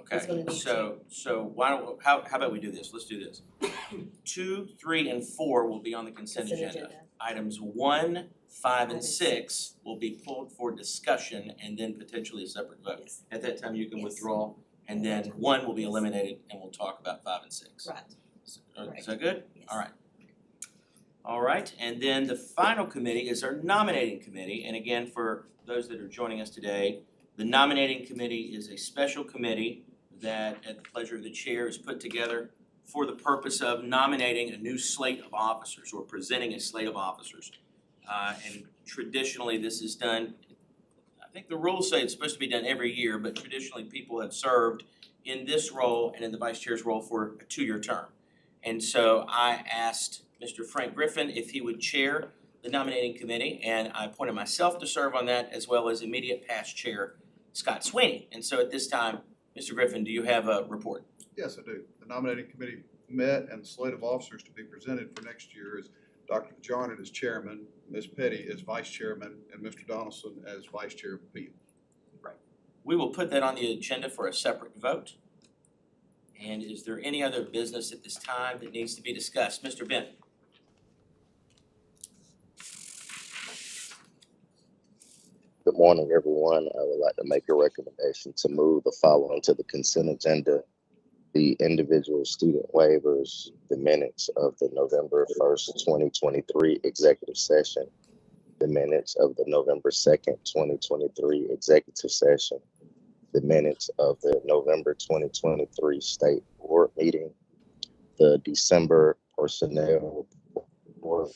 Okay, gonna need so why don't, how about we do this? Let's do this. 2, 3, and 4 will be on the consent agenda. Items 1, 5, and 6 will be pulled for discussion and then potentially a separate vote. Yes. At that time, you can Yes. withdraw, and then 1 will be eliminated, and we'll talk about 5 and 6. Right. Is that good? Yes. All right. All right, and then the final committee is our nominating committee, and again, for those that are joining us today, the nominating committee is a special committee that, at the pleasure of the chair, is put together for the purpose of nominating a new slate of officers or presenting a slate of officers. And traditionally, this is done, I think the rules say it's supposed to be done every year, but traditionally, people have served in this role and in the vice chair's role for a 2-year term. And so I asked Mr. Frank Griffin if he would chair the nominating committee, and I appointed myself to serve on that, as well as immediate past chair Scott Sweeney. And so at this time, Mr. Griffin, do you have a report? Yes, I do. The nominating committee met, and the slate of officers to be presented for next year is Dr. DeJarnett as chairman, Ms. Petty as vice chairman, and Mr. Donaldson as vice chair of appeal. We will put that on the agenda for a separate vote. And is there any other business at this time that needs to be discussed? Mr. Bent? Good morning, everyone. I would like to make a recommendation to move the following to the consent agenda. the individual student waivers, the minutes of the November 1st, 2023 executive session, the minutes of the November 2nd, 2023 executive session, the minutes of the November 2023 state board meeting, the December personnel report,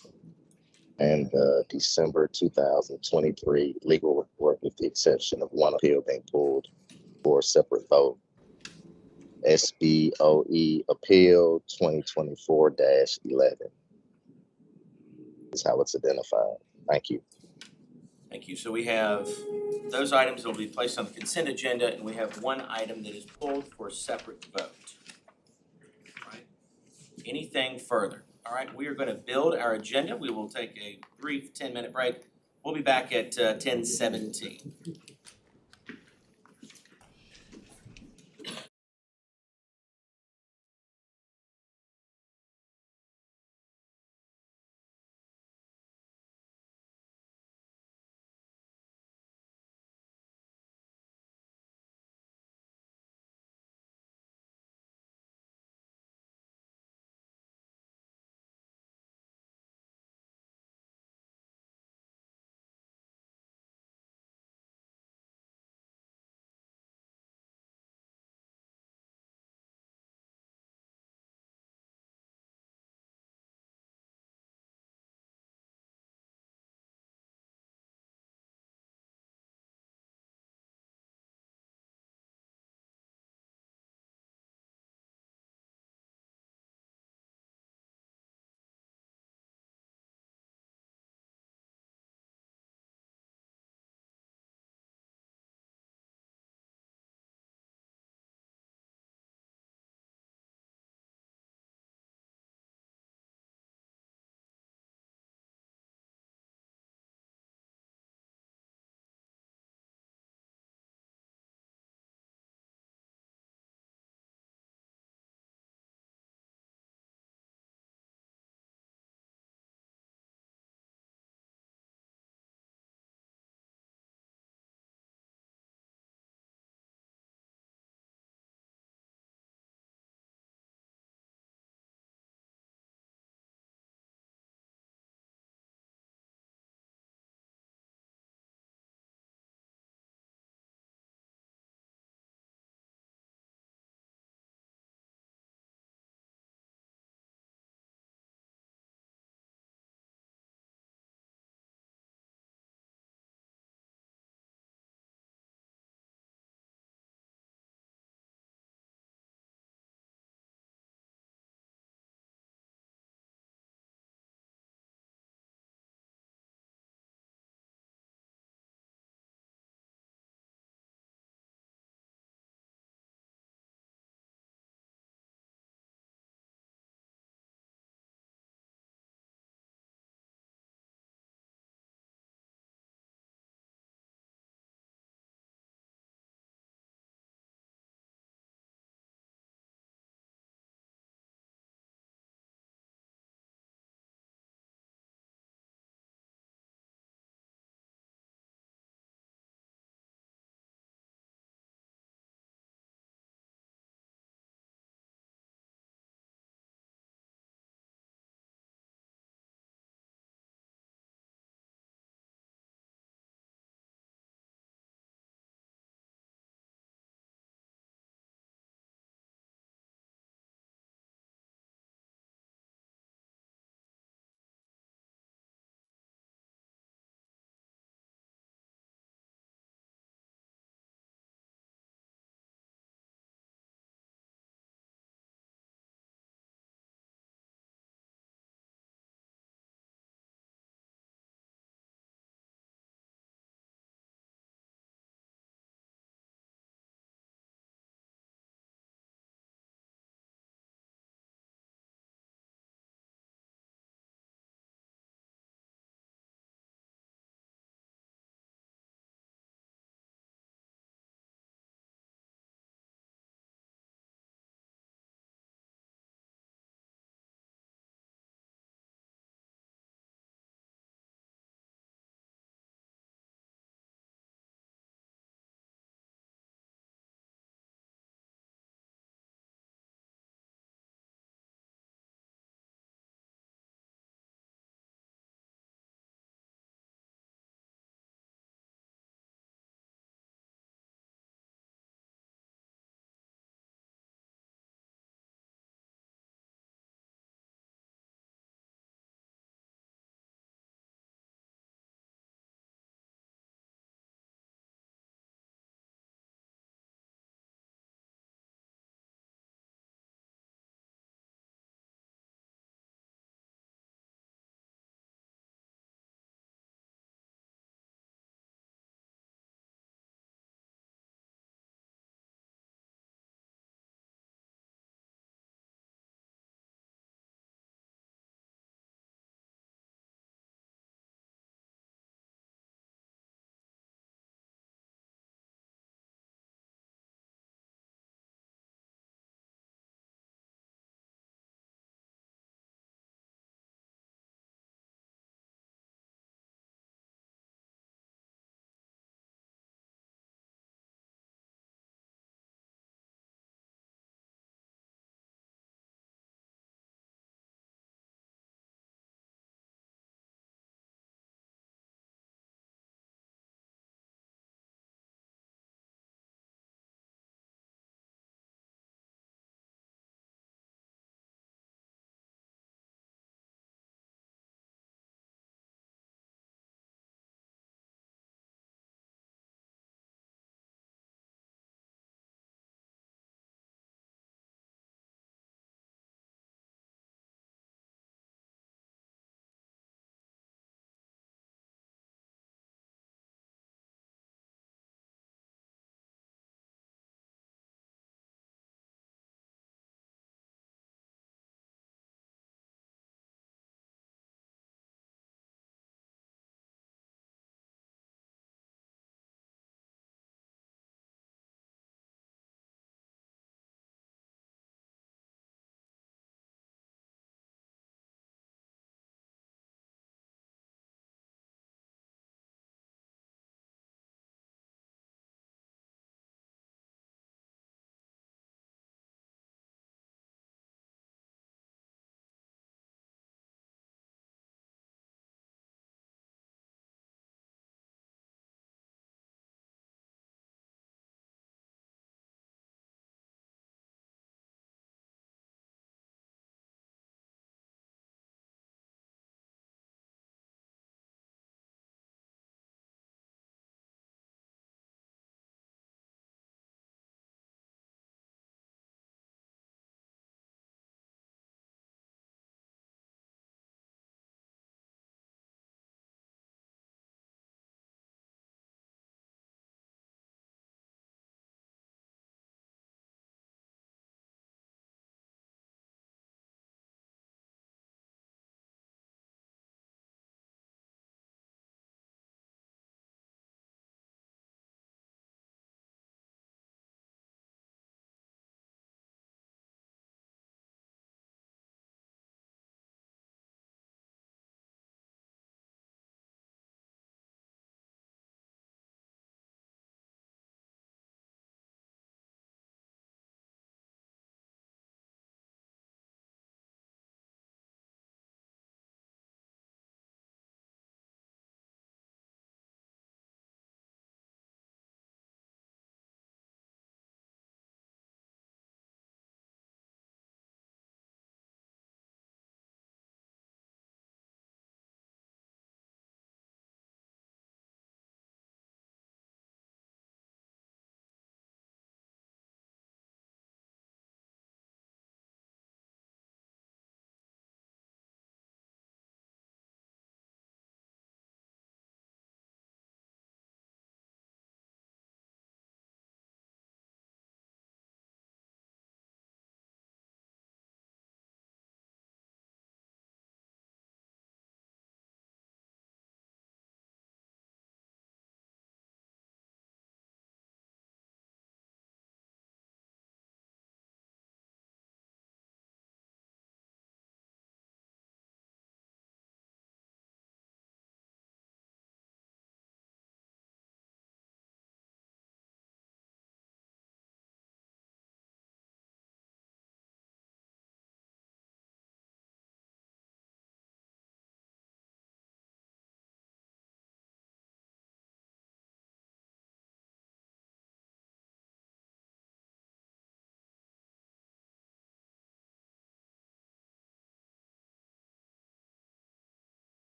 and the December 2023 legal report, with the exception of one appeal being pulled for a separate vote. SBOE Appeal 2024-11 is how it's identified. Thank you. Thank you. So we have those items that will be placed on the consent agenda, and we have one item that is pulled for a separate vote. All right. Anything further? All right, we are going to build our agenda. We will take a brief 10-minute break. We'll be back at 10:17.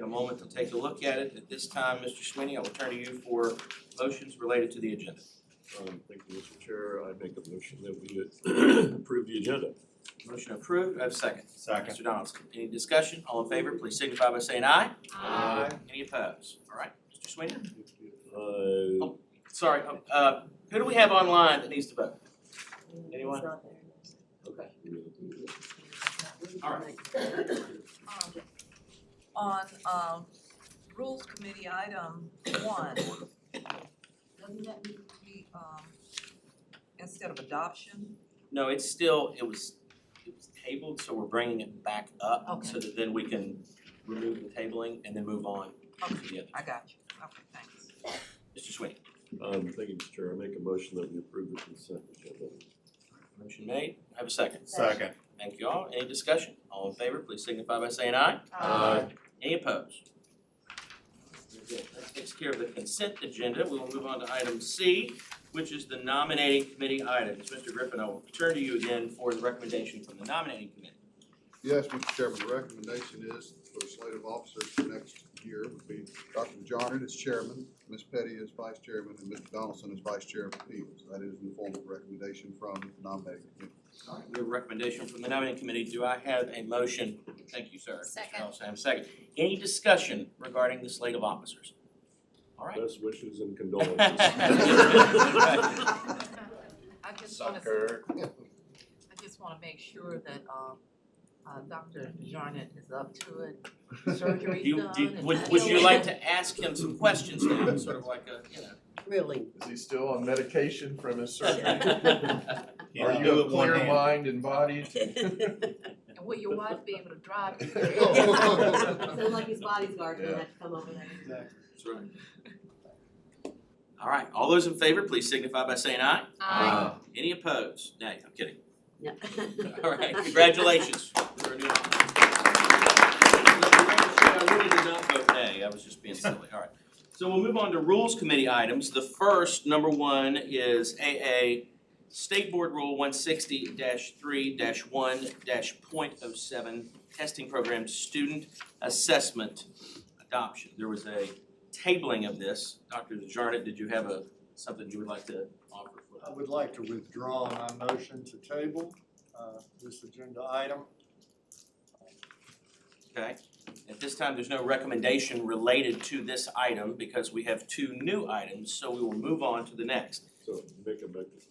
moment to take a look at it. At this time, Mr. Sweeney, I will turn to you for motions related to the agenda. Thank you, Mr. Chair. I make a motion that we approve the agenda. Motion approved, do I have a second? Second. Mr. Donaldson, any discussion? All in favor, please signify by saying aye. Aye. Any opposed? All right, Mr. Sweeney? Uh, Sorry, who do we have online that needs to vote? Anyone? Okay. All right. On, Rules Committee item 1, doesn't that need to be, instead of adoption? No, it was tabled, so we're bringing it back up. Okay. So that then we can remove the tabling and then move on to the other. I got you. Okay, thanks. Mr. Sweeney? thank you, Mr. Chair. I make a motion that we approve the consent agenda. Motion made, have a second. Second. Thank you all. Any discussion? All in favor, please signify by saying aye. Aye. Any opposed? Very good. That takes care of the consent agenda. We will move on to item C, which is the nominating committee items. Mr. Griffin, I will turn to you again for the recommendation from the nominating committee. Yes, Mr. Chairman, the recommendation is for the slate of officers for next year would be Dr. Johnson as chairman, Ms. Petty as vice chairman, and Mr. Donaldson as vice chair of appeals. That is in the form of recommendation from the nominating committee. All right, we have a recommendation from the nominating committee. Do I have a motion? Thank you, sir. Second. Mr. Donaldson, I have a second. Any discussion regarding the slate of officers? All right. Best wishes and condolences. I just wanna, I just wanna make sure that, Dr. Jarnett is up to it, surgery's done. and Would you like to ask him some questions now, sort of like a, you know? Really. Is he still on medication from his surgery? Can Are you you do of it one clear hand? mind and body? And will your wife be able to drive you? Sounds like his bodyguard's gonna have to come over there. That's right. All right, all those in favor, please signify by saying aye. Aye. Any opposed? Nay, I'm kidding. No. All right, congratulations. You're a new I really did not vote nay, I was just being silly, all right. So we'll move on to Rules Committee items. The first, number 1, is AA State Board Rule 160-3-1-.07, Testing Program Student Assessment Adoption. There was a tabling of this. Dr. Jarnett, did you have something you would like to offer? I would like to withdraw my motion to table this agenda item. Okay, at this time, there's no recommendation related to this item because we have 2 new items, so we will move on to the next. So make a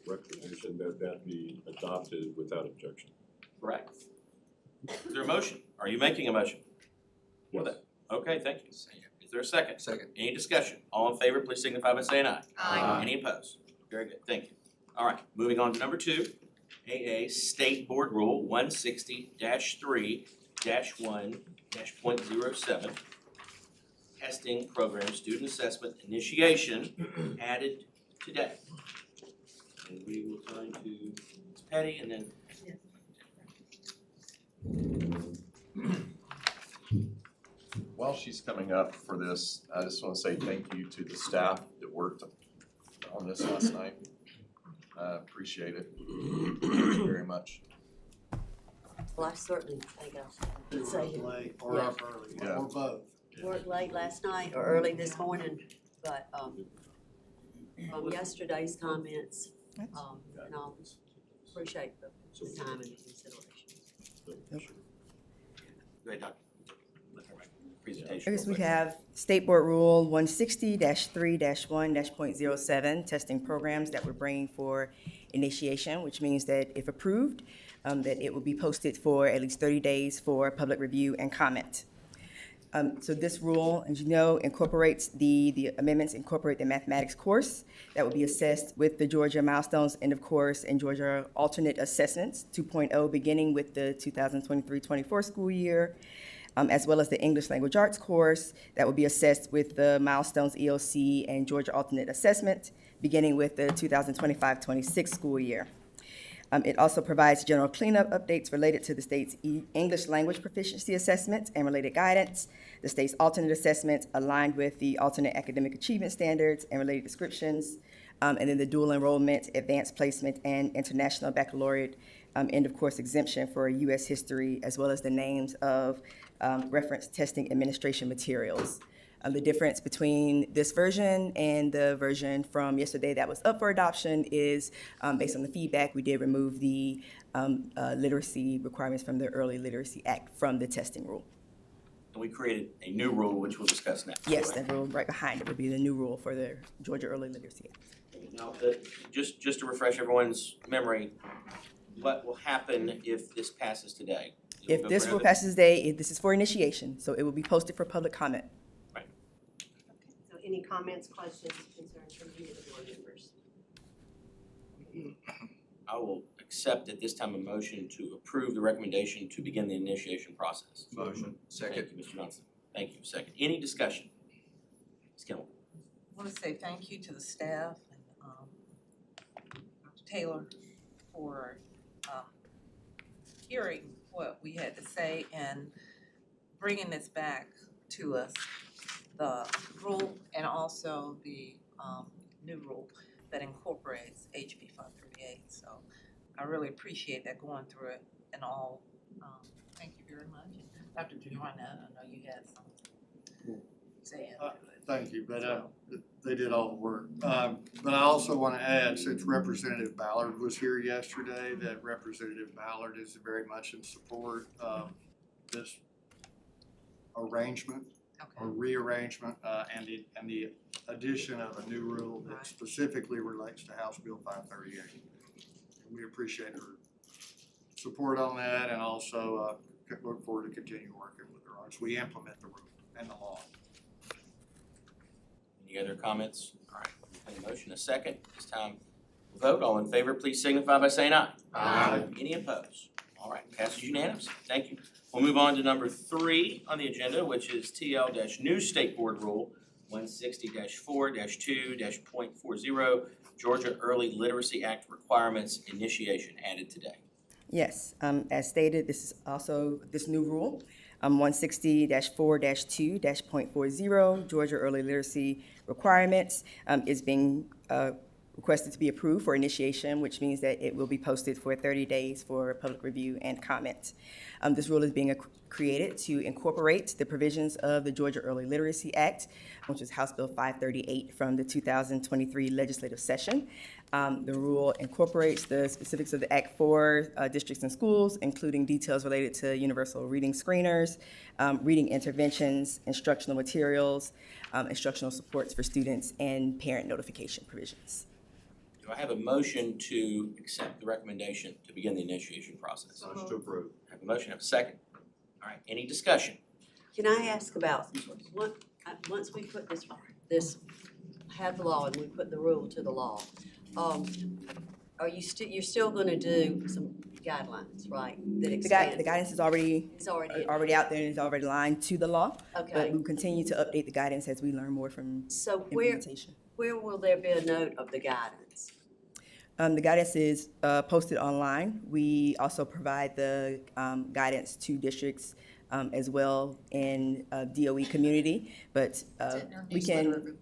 recommendation that that be adopted without objection. Correct. Is there a motion? Are you making a motion? Yes. Okay, thank you. Is there a second? Second. Any discussion? All in favor, please signify by saying aye. Aye. Any opposed? Very good, thank you. All right, moving on to number 2, AA State Board Rule 160-3-1-.07, Testing Program Student Assessment Initiation, added today. And we will turn to Ms. Petty and then While she's coming up for this, I just want to say thank you to the staff that worked on this last night. Appreciate it. Thank you very much. Well, I certainly think I would say Late or up early, Yeah. or both. worked late last night or early this morning, but, from yesterday's comments, and I'll appreciate the time and the consideration. go ahead, Dr. Presentation. I guess we have State Board Rule 160-3-1-.07, testing programs that we're bringing for initiation, which means that if approved, that it will be posted for at least 30 days for public review and comment. So this rule, as you know, incorporates the amendments incorporate the mathematics course that will be assessed with the Georgia Milestones End of Course and Georgia Alternate Assessments 2.0, beginning with the 2023-24 school year, as well as the English Language Arts course that will be assessed with the Milestones ELC and Georgia Alternate Assessment, beginning with the 2025-26 school year. It also provides general cleanup updates related to the state's English language proficiency assessments and related guidance, the state's alternate assessments aligned with the alternate academic achievement standards and related descriptions, and then the dual enrollment, advanced placement, and international baccalaureate end of course exemption for U.S. history, as well as the names of reference testing administration materials. The difference between this version and the version from yesterday that was up for adoption is, based on the feedback, we did remove the literacy requirements from the Early Literacy Act from the testing rule. And we created a new rule, which we'll discuss next. Yes, that rule right behind it would be the new rule for the Georgia Early Literacy Act. Now, just to refresh everyone's memory, what will happen if this passes today? It will If go this for rule another- passes today, this is for initiation, so it will be posted for public comment. So any comments, questions, concerns from any of the board members? I will accept at this time a motion to approve the recommendation to begin the initiation process. Motion. Thank you, Mr. Johnson. Thank you. Second. Any discussion? Ms. Kimball. I want to say thank you to the staff and Dr. Taylor for hearing what we had to say and bringing this back to us, the rule and also the new rule that incorporates HB 538. So I really appreciate that going through it and all. Thank you very much. And Dr. Joanna, I know you had some saying. Thank you, but they did all the work. But I also want to add, since Representative Ballard was here yesterday, that Representative Ballard is very much in support of this arrangement or rearrangement and the addition of a new rule that specifically relates to House Bill 538. We appreciate her support on that and also look forward to continue working with her as we implement the rule and the law. Any other comments? All right, we've had a motion, a second. This time we'll vote. All in favor, please signify by saying aye. Aye. Any opposed? All right, passes unanimously. Thank you. We'll move on to number 3 on the agenda, which is TL-New State Board Rule 160-4-2.40, Georgia Early Literacy Act requirements initiation added today. Yes, as stated, this is also this new rule, 160-4-2.40, Georgia Early Literacy Requirements, is being requested to be approved for initiation, which means that it will be posted for 30 days for public review and comment. This rule is being created to incorporate the provisions of the Georgia Early Literacy Act, which is House Bill 538 from the 2023 legislative session. The rule incorporates the specifics of the Act for districts and schools, including details related to universal reading screeners, reading interventions, instructional materials, instructional supports for students, and parent notification provisions. Do I have a motion to accept the recommendation to begin the initiation process? Motion to approve. I have a motion, I have a second. All right, any discussion? Can I ask about, once we put this, have the law and we put the rule to the law, are you you're still gonna do some guidelines, right? That expand? The guidance is already out there and is already aligned to the law. Okay. But we continue to update the guidance as we learn more from So implementation. where will there be a note of the guidance? The guidance is posted online. We also provide the guidance to districts as well in DOE community. But we can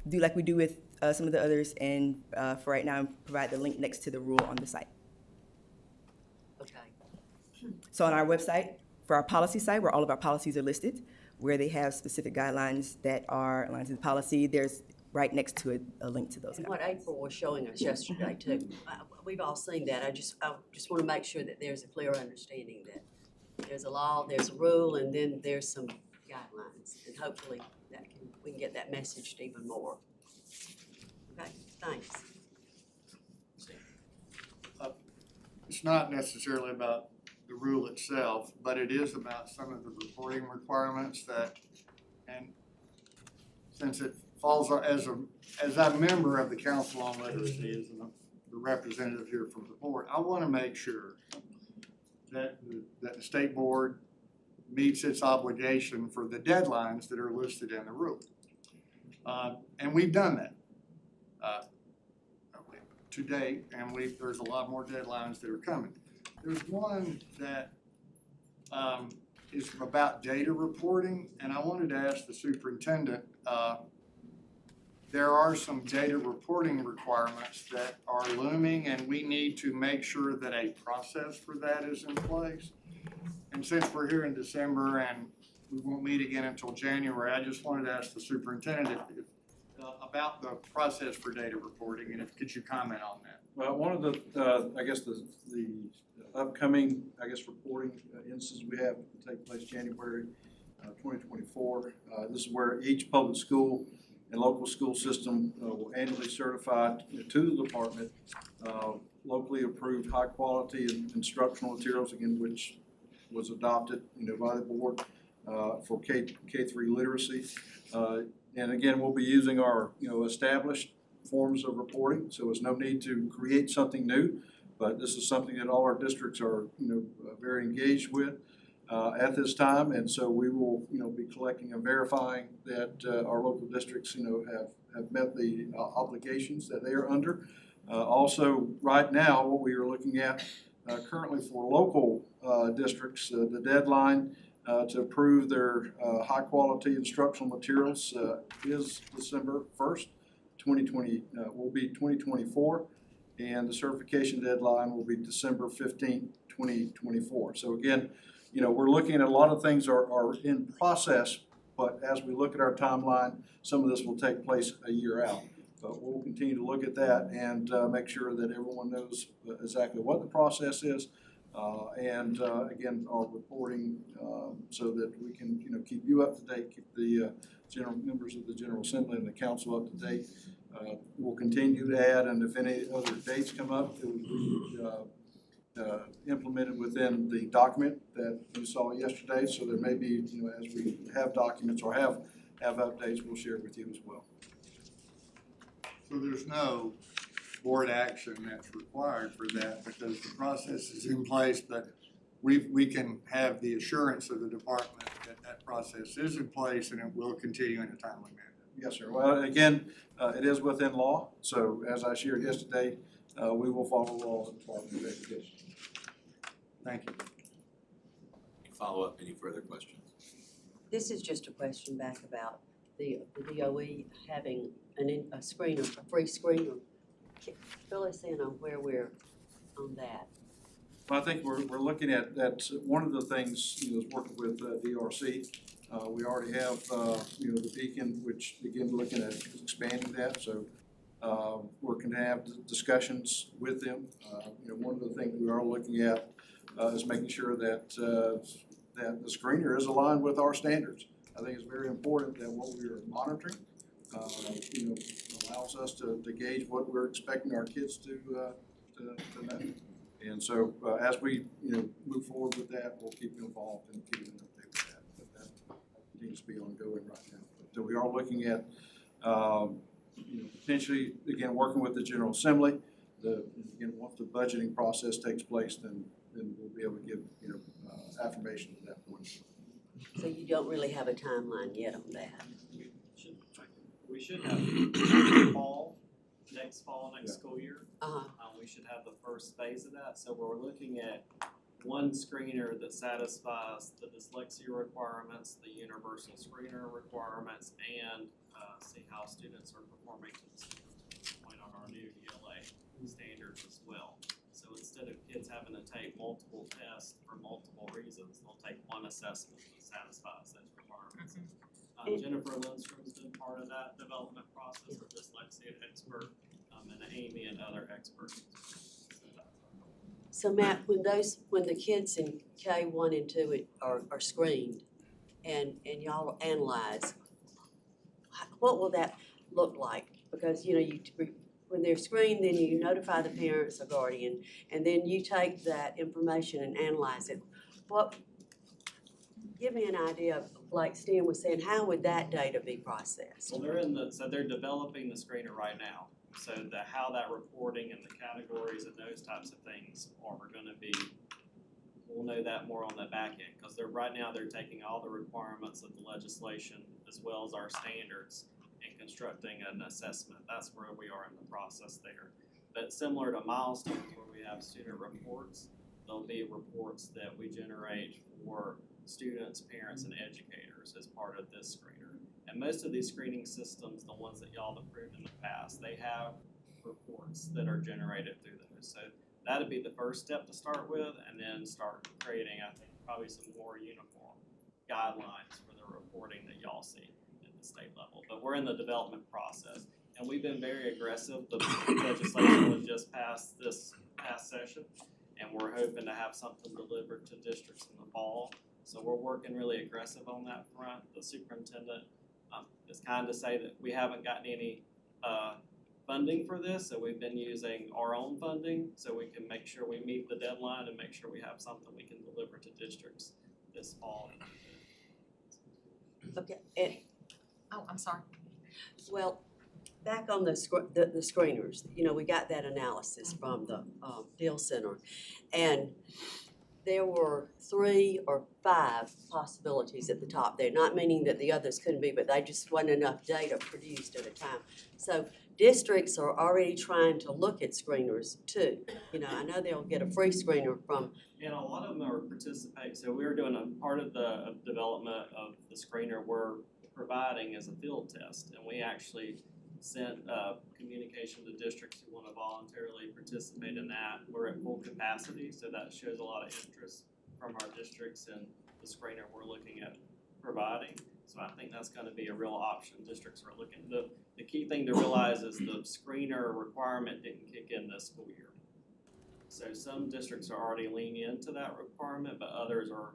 do like we do with some of the others and for right now, provide the link next to the rule on the site. Okay. So on our website, for our policy site, where all of our policies are listed, where they have specific guidelines that are aligned to the policy, there's right next to it a link to those And guidelines. what April was showing us yesterday too, we've all seen that. I just want to make sure that there's a clear understanding that there's a law, there's a rule, and then there's some guidelines. And hopefully we can get that messaged even more. Okay, thanks. It's not necessarily about the rule itself, but it is about some of the reporting requirements that, and since it falls as a member of the Council on Literacy, as the representative here from the board, I want to make sure that the state board meets its obligation for the deadlines that are listed in the rule. And we've done that to date, and there's a lot more deadlines that are coming. There's one that is about data reporting, and I wanted to ask the superintendent, there are some data reporting requirements that are looming, and we need to make sure that a process for that is in place. And since we're here in December and we won't meet again until January. I just wanted to ask the superintendent about the process for data reporting, and could you comment on that? Well, one of the, I guess the upcoming, reporting instances we have will take place January 2024. This is where each public school and local school system will annually certify to the department locally approved high-quality instructional materials, again, which was adopted, by the board for K-3 literacy. And again, we'll be using our, established forms of reporting, so there's no need to create something new, but this is something that all our districts are, very engaged with at this time, and so we will, be collecting and verifying that our local districts, have met the obligations that they are under. Also, right now, what we are looking at currently for local districts, the deadline to approve their high-quality instructional materials is December 1st, 2020, will be 2024, and the certification deadline will be December 15th, 2024. So again, we're looking at a lot of things are in process, but as we look at our timeline, some of this will take place a year out. But we'll continue to look at that and make sure that everyone knows exactly what the process is. And again, our reporting so that we can, keep you up to date, keep the general members of the General Assembly and the council up to date. We'll continue to add, and if any other dates come up, it will be implemented within the document that you saw yesterday. So there may be, as we have documents or have updates, we'll share with you as well. So there's no board action that's required for that because the process is in place, but we can have the assurance of the department that that process is in place and it will continue in a timely manner. Yes, sir. Well, again, it is within law. So as I shared yesterday, we will follow law in the Department of Education. Thank you. Follow up, any further questions? This is just a question back about the DOE having a screener, a free screener. Fill us in on where we're on that. Well, I think we're looking at that. One of the things, is working with DRC. We already have, the Beacon, which begin looking at expanding that. So we're going to have discussions with them. One of the things we are looking at is making sure that that the screener is aligned with our standards. I think it's very important that what we are monitoring, allows us to gauge what we're expecting our kids to know. And so as we, move forward with that, we'll keep you involved and keep you an update with that. But that continues to be ongoing right now. So we are looking at, potentially, again, working with the General Assembly. Again, once the budgeting process takes place, then we'll be able to give, affirmation at that point. So you don't really have a timeline yet on that? We should have next school year. We should have the first phase of that. So we're looking at one screener that satisfies the dyslexia requirements, the universal screener requirements, and see how students are performing to the point on our new ELA standards as well. So instead of kids having to take multiple tests for multiple reasons, they'll take one assessment that satisfies those requirements. Jennifer Lindstrom's been part of that development process, a dyslexia expert, and Amy and other experts. So Matt, when the kids in K1 and 2 are screened and y'all analyze, what will that look like? Because, when they're screened, then you notify the parents or guardian, and then you take that information and analyze it. Give me an idea of, like Stan was saying, how would that data be processed? Well, they're developing the screener right now. So how that reporting and the categories and those types of things are going to be, we'll know that more on the back end, because right now they're taking all the requirements of the legislation as well as our standards and constructing an assessment. That's where we are in the process there. But similar to Milestones, where we have student reports, there'll be reports that we generate for students, parents, and educators as part of this screener. And most of these screening systems, the ones that y'all have approved in the past, they have reports that are generated through those. So that'd be the first step to start with, and then start creating, I think, probably some more uniform guidelines for the reporting that y'all see at the state level. But we're in the development process, and we've been very aggressive. The legislation was just passed this past session, and we're hoping to have something delivered to districts in the fall. So we're working really aggressive on that front. The superintendent is kind to say that we haven't gotten any funding for this, so we've been using our own funding so we can make sure we meet the deadline and make sure we have something we can deliver to districts this fall. Okay, and, Oh, I'm sorry. well, back on the screeners, you know, we got that analysis from the Deal Center. And there were 3 or 5 possibilities at the top there, not meaning that the others couldn't be, but they just wasn't enough data produced at a time. So districts are already trying to look at screeners too. You know, I know they'll get a free screener from. And a lot of them are participating, so we're doing a part of the development of the screener we're providing as a field test. And we actually sent communication to districts who want to voluntarily participate in that. We're at full capacity, so that shows a lot of interest from our districts in the screener we're looking at providing. So I think that's going to be a real option. Districts are looking. The key thing to realize is the screener requirement didn't kick in this school year. So some districts are already leaning into that requirement, but others are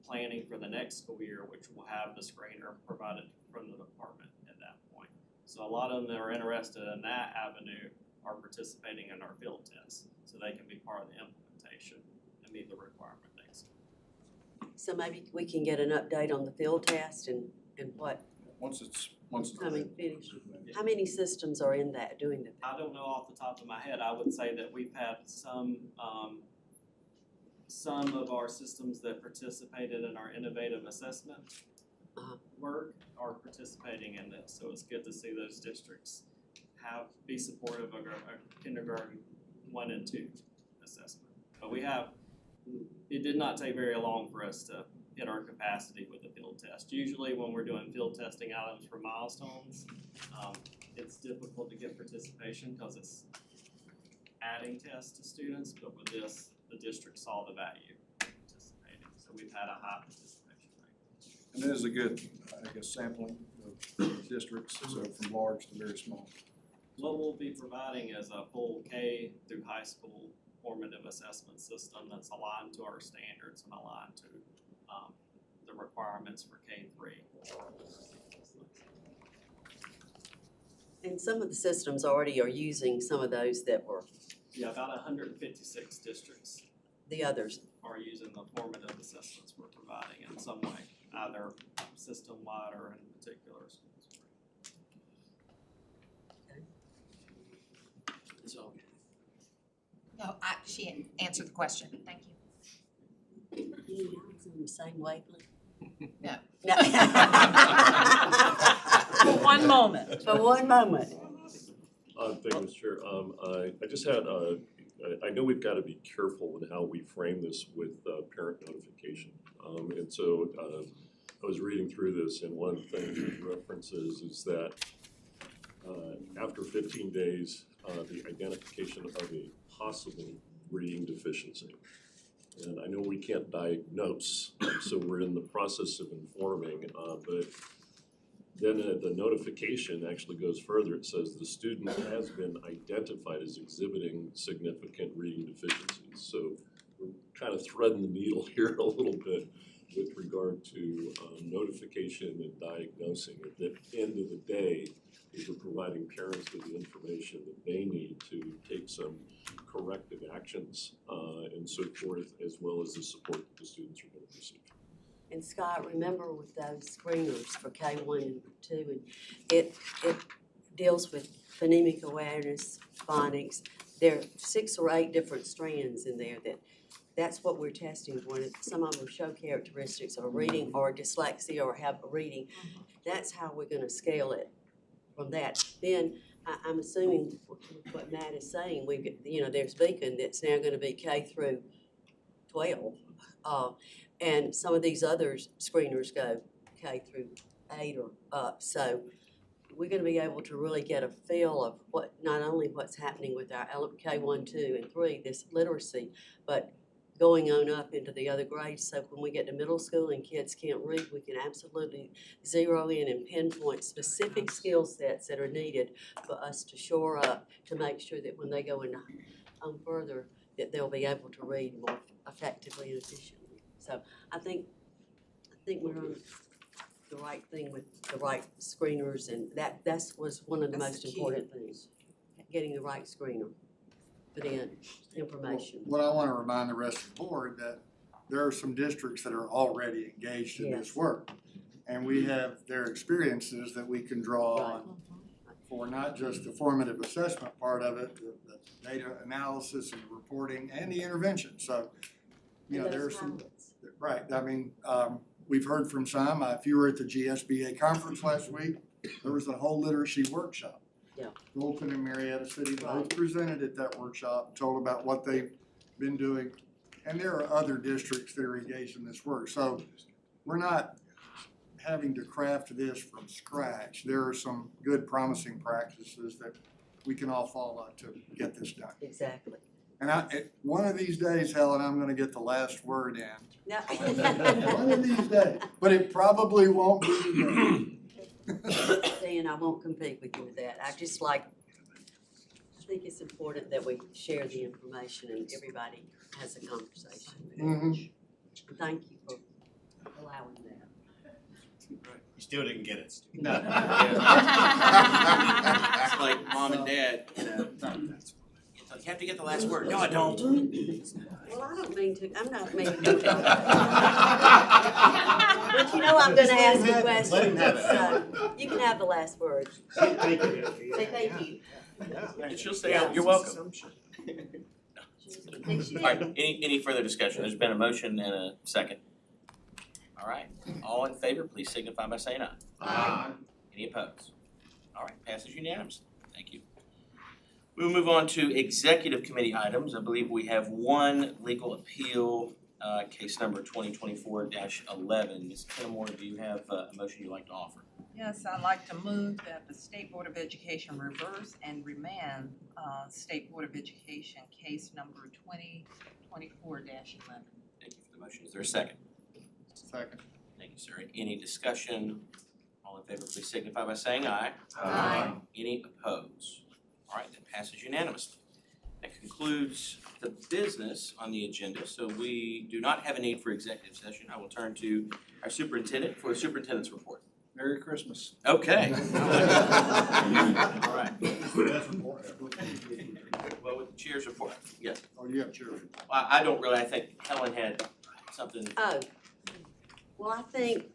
planning for the next school year, which will have the screener provided from the department at that point. So a lot of them that are interested in that avenue are participating in our field tests, so they can be part of the implementation and meet the requirement next year. So maybe we can get an update on the field test and what, Once it's coming finished. How many systems are in that, doing that? I don't know off the top of my head. I would say that we've had some of our systems that participated in our innovative assessment work are participating in this. So it's good to see those districts be supportive of our kindergarten 1 and 2 assessment. But it did not take very long for us to hit our capacity with the field test. Usually when we're doing field testing items for milestones, it's difficult to get participation because it's adding tests to students, but with this, the district saw the value of participating. So we've had a high participation rate. And it is a good, I guess, sampling of districts, so from large to very small. What we'll be providing is a full K through high school formative assessment system that's aligned to our standards and aligned to the requirements for K-3. And some of the systems already are using some of those that were. Yeah, about 156 districts. The others are using the formative assessments we're providing in some way, either system-wide or in particular schools. So. No, she answered the question. Thank you. I was on the same wavelength. No. For one moment. For one moment. Thank you, Mr. Chair. I just had, I know we've got to be careful in how we frame this with parent notification. And so I was reading through this, and one of the things it references is that after 15 days, the identification of a possible reading deficiency. And I know we can't diagnose, so we're in the process of informing, but then the notification actually goes further. It says the student has been identified as exhibiting significant reading deficiencies. So we're kind of threading the needle here a little bit with regard to notification and diagnosing. At the end of the day, we're providing parents with the information that they need to take some corrective actions and so forth, as well as the support that the students are going to receive. And Scott, remember with those screeners for K1 and 2, and it deals with phonemic awareness, phonics. There are 6 or 8 different strands in there that's what we're testing for. Some of them show characteristics of reading or dyslexia or have a reading. That's how we're going to scale it from that. Then I'm assuming what Matt is saying, there's Beacon that's now going to be K through 12. And some of these other screeners go K through 8 or up. So we're going to be able to really get a feel of not only what's happening with our K1, 2, and 3, this literacy, but going on up into the other grades. So when we get to middle school and kids can't read, we can absolutely zero in and pinpoint specific skill sets that are needed for us to shore up, to make sure that when they go in further, that they'll be able to read more effectively and efficiently. So I think we're on the right thing with the right screeners, and that was one of the most important things, getting the right screener for the information. What I want to remind the rest of the board that there are some districts that are already engaged in this work. And we have their experiences that we can draw on for not just the formative assessment part of it, the data analysis and reporting and the intervention. So, you know, there's some, right, I mean, we've heard from some, if you were at the GSBA conference last week, there was a whole literacy workshop. Yeah. Fulton and Marietta City both presented at that workshop, told about what they've been doing. And there are other districts that are engaged in this work. So we're not having to craft this from scratch. There are some good promising practices that we can all follow to get this done. Exactly. And one of these days, Helen, I'm gonna get the last word in. No. One of these days, but it probably won't be today. Dan, I won't compete with you with that. I think it's important that we share the information and everybody has a conversation. Mhm. Thank you for allowing that. You still didn't get it. No. It's like mom and dad, you know. You have to get the last word. No, I don't. Well, I don't mean to, I'm not meaning to. But you know I'm gonna ask a question. Let him have it. So you can have the last word. Thank you. Say thank you. And she'll say, you're welcome. All right, any further discussion? There's been a motion and a second. All right, all in favor, please signify by saying aye. Aye. Any opposed? All right, passes unanimously. Thank you. We'll move on to executive committee items. I believe we have one legal appeal, case number 2024-11. Ms. Kenmore, do you have a motion you'd like to offer? Yes, I'd like to move that the State Board of Education reverse and remand State Board of Education case number 2024-11. Thank you for the motion. Is there a second? Second. Thank you, sir. Any discussion? All in favor, please signify by saying aye. Aye. Any opposed? All right, that passes unanimously. That concludes the business on the agenda, so we do not have a need for executive session. I will turn to our superintendent for a superintendent's report. Merry Christmas. Okay. All right. Well, with the chair's report, yes. Oh, you have chair. I don't really, I think Helen had something. Oh, well, I think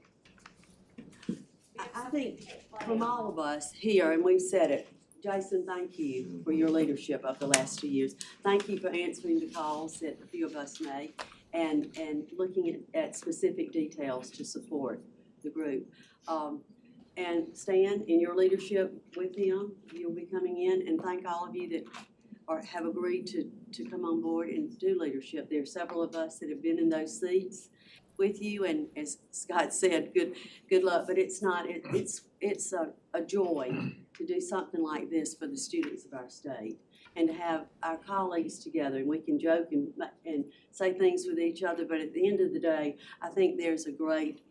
from all of us here, and we've said it, Jason, thank you for your leadership of the last 2 years. Thank you for answering the calls that a few of us made and looking at specific details to support the group. And Stan, in your leadership with him, you'll be coming in, and thank all of you that have agreed to come on board and do leadership. There are several of us that have been in those seats with you, and as Scott said, good luck, but it's not, it's a joy to do something like this for the students of our state and to have our colleagues together, and we can joke and say things with each other, but at the end of the day, I think there's a great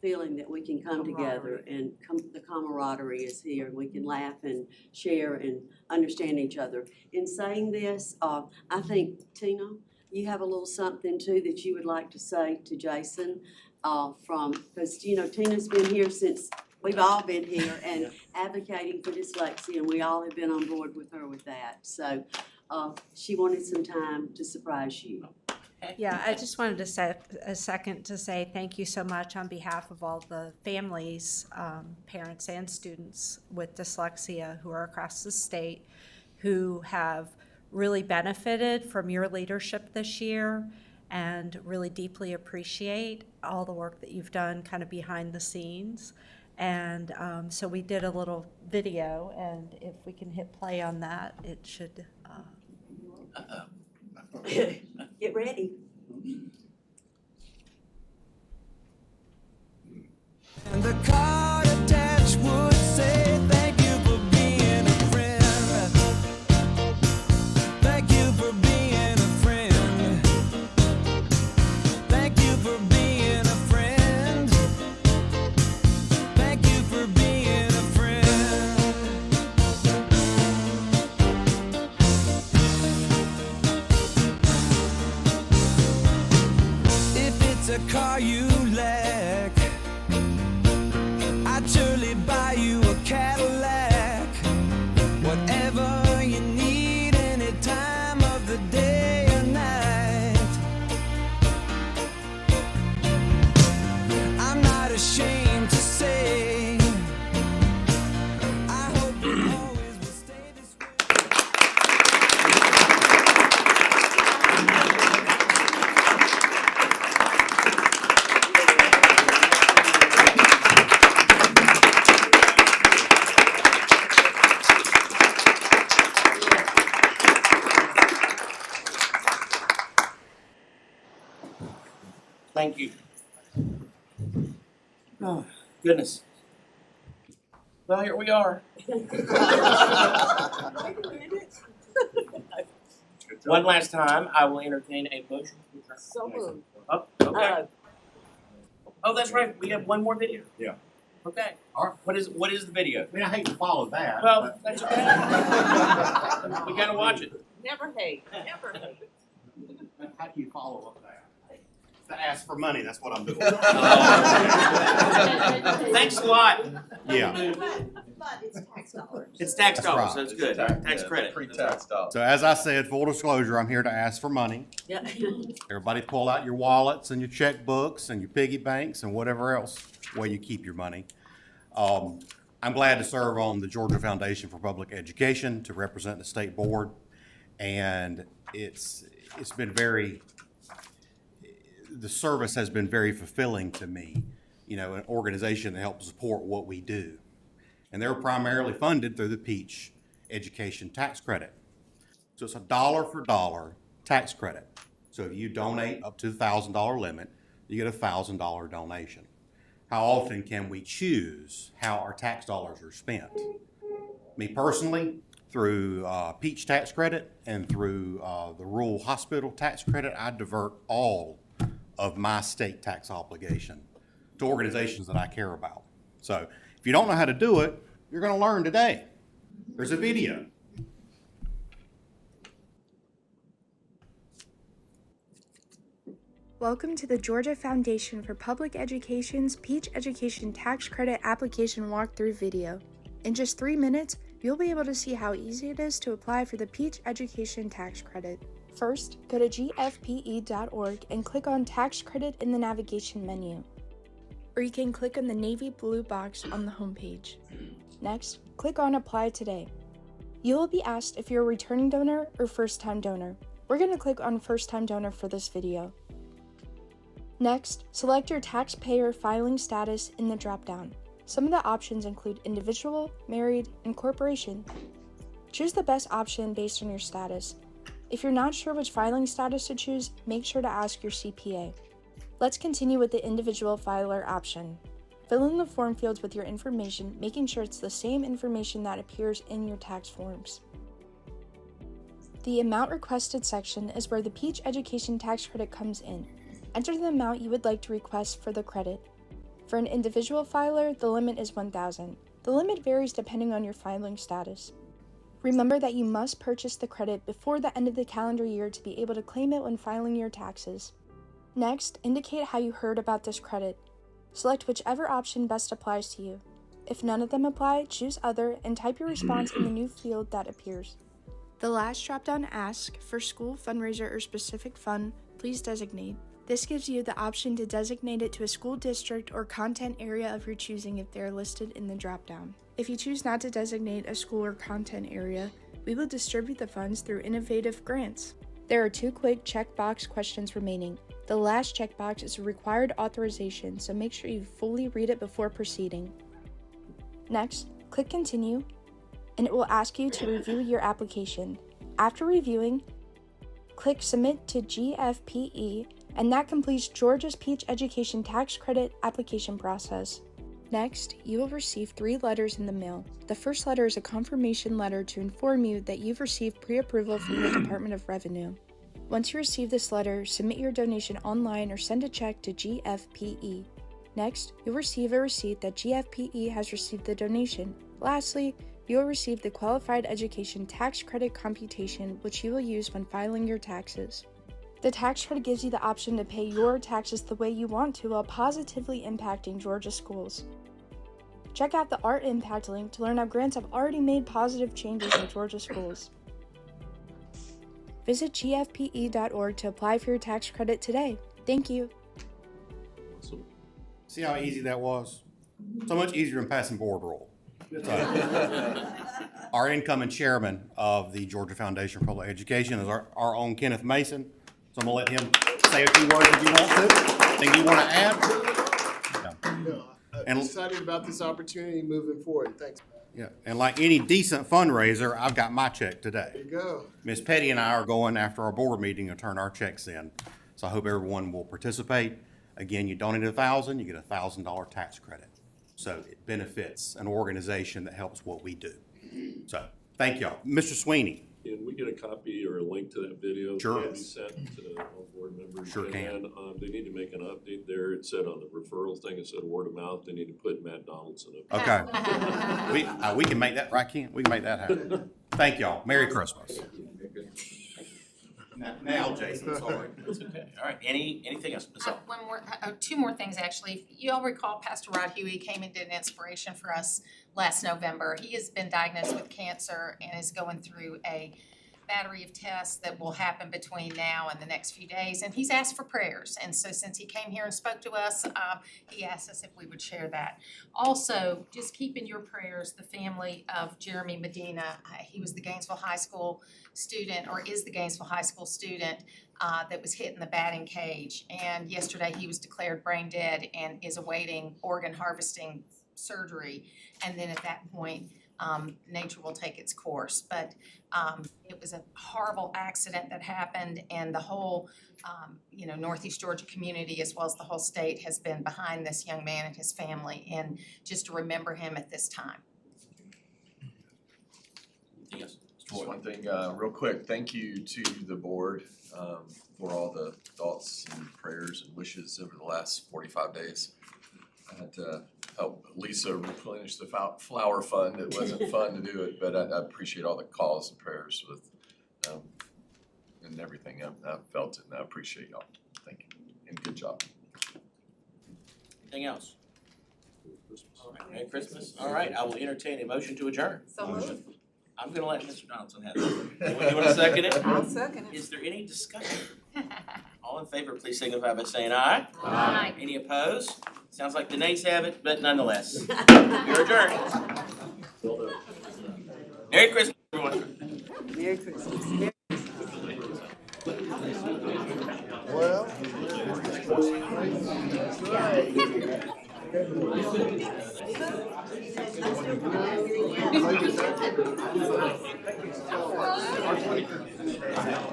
feeling that we can come together and the camaraderie is here, and we can laugh and share and understand each other. In saying this, I think, Tina, you have a little something too that you would like to say to Jason because, you know, Tina's been here since we've all been here and advocating for dyslexia, and we all have been on board with her with that. So she wanted some time to surprise you. Yeah, I just wanted to say a second to say thank you so much on behalf of all the families, parents and students with dyslexia who are across the state who have really benefited from your leadership this year and really deeply appreciate all the work that you've done kind of behind the scenes. And so we did a little video, and if we can hit play on that, it should. Get ready. And the card attached would say, thank you for being a friend. Thank you for being a friend. car you lack. I'd surely buy you a Cadillac. Whatever you need, any time of the day or night. I'm not ashamed to say, I hope you always will stay this way. Thank you. Oh, goodness. Well, here we are. One last time, I will entertain a motion. So moved. Oh, okay. Oh, that's right, we have one more video. Yeah. Okay. All right. What is the video? I mean, I hate to follow that. Well, but- that's okay. We gotta watch it. Never hate, never hate. How do you follow up that? To ask for money, that's what I'm doing. Thanks a lot. Yeah. But it's tax dollars. It's tax That's dollars, right. so it's good. Tax credit. Pre-tax dollars. So as I said, full disclosure, I'm here to ask for money. Yeah. Everybody pull out your wallets and your checkbooks and your piggy banks and whatever else where you keep your money. I'm glad to serve on the Georgia Foundation for Public Education to represent the state board. And it's been the service has been very fulfilling to me, you know, an organization that helps support what we do. And they're primarily funded through the Peach Education Tax Credit. So it's a dollar for dollar tax credit. So if you donate up to the $1,000 limit, you get a $1,000 donation. How often can we choose how our tax dollars are spent? Me personally, through Peach Tax Credit and through the Rural Hospital Tax Credit, I divert all of my state tax obligation to organizations that I care about. So if you don't know how to do it, you're going to learn today. There's a video. Welcome to the Georgia Foundation for Public Education's Peach Education Tax Credit Application Walkthrough video. In just 3 minutes, you'll be able to see how easy it is to apply for the Peach Education Tax Credit. First, go to gfpe.org and click on Tax Credit in the navigation menu. Or you can click on the navy blue box on the homepage. Next, click on Apply Today. You will be asked if you're a returning donor or first-time donor. We're going to click on First-Time Donor for this video. Next, select your taxpayer filing status in the drop-down. Some of the options include individual, married, and corporation. Choose the best option based on your status. If you're not sure which filing status to choose, make sure to ask your CPA. Let's continue with the individual filer option. Fill in the form fields with your information, making sure it's the same information that appears in your tax forms. The amount requested section is where the Peach Education Tax Credit comes in. Enter the amount you would like to request for the credit. For an individual filer, the limit is $1,000. The limit varies depending on your filing status. Remember that you must purchase the credit before the end of the calendar year to be able to claim it when filing your taxes. Next, indicate how you heard about this credit. Select whichever option best applies to you. If none of them apply, choose Other and type your response in the new field that appears. The last dropdown asks for school, fundraiser, or specific fund, please designate. This gives you the option to designate it to a school district or content area of your choosing if they are listed in the dropdown. If you choose not to designate a school or content area, we will distribute the funds through innovative grants. There are 2 quick checkbox questions remaining. The last checkbox is a required authorization, so make sure you fully read it before proceeding. Next, click Continue, and it will ask you to review your application. After reviewing, click Submit to GFPE, and that completes Georgia's Peach Education Tax Credit application process. Next, you will receive 3 letters in the mail. The first letter is a confirmation letter to inform you that you've received pre-approval from the Department of Revenue. Once you receive this letter, submit your donation online or send a check to GFPE. Next, you'll receive a receipt that GFPE has received the donation. Lastly, you will receive the Qualified Education Tax Credit computation, which you will use when filing your taxes. The tax credit gives you the option to pay your taxes the way you want to while positively impacting Georgia schools. Check out the Art Impact link to learn how grants have already made positive changes in Georgia schools. Visit gfpe.org to apply for your tax credit today. Thank you. See how easy that was? So much easier than passing board roll. So, our incoming chairman of the Georgia Foundation for Public Education is our own Kenneth Mason. So I'm gonna let him say a few words if you want to. Anything you want to add? No, And- I'm excited about this opportunity moving forward. Thanks. Yeah, and like any decent fundraiser, I've got my check today. There you go. Miss Petty and I are going after our board meeting to turn our checks in. So I hope everyone will participate. Again, you donate $1,000, you get a $1,000 tax credit. So it benefits an organization that helps what we do. So, thank y'all. Mr. Sweeney. Can we get a copy or a link to that video? Sure. Can be sent to all board members? Sure can. And they need to make an update there. It said on the referral thing, it said word of mouth. They need to put Matt Donaldson up. Okay. We can make that, right, Ken? We can make that happen. Thank y'all. Merry Christmas. Now, Jason, sorry. That's okay. All right, anything else? Ms. Ault? Two more things actually. You all recall Pastor Rod Huey came and did an inspiration for us last November. He has been diagnosed with cancer and is going through a battery of tests that will happen between now and the next few days, and he's asked for prayers. And so since he came here and spoke to us, he asked us if we would share that. Also, just keep in your prayers the family of Jeremy Medina. He was the Gainesville High School student, or is the Gainesville High School student that was hit in the batting cage. And yesterday he was declared brain dead and is awaiting organ harvesting surgery. And then at that point, nature will take its course. But it was a horrible accident that happened, and the whole, Northeast Georgia community, as well as the whole state, has been behind this young man and his family, and just to remember him at this time. Anything else? Just one thing, real quick, thank you to the board for all the thoughts and prayers and wishes over the last 45 days. I had to help Lisa replenish the flower fund. It wasn't fun to do it, but I appreciate all the calls and prayers with and everything. I felt it, and I appreciate y'all. Thank you, and good job. Anything else? All right, Merry Christmas. All right, I will entertain a motion to adjourn. So moved. I'm gonna let Mr. Donaldson have it. You wanna second it? I'll second it. Is there any discussion? All in favor, please signify by saying aye. Aye. Any opposed? Sounds like the nays have it, but nonetheless, you're adjourned. Merry Christmas, everyone. Merry Christmas. Well. That's right.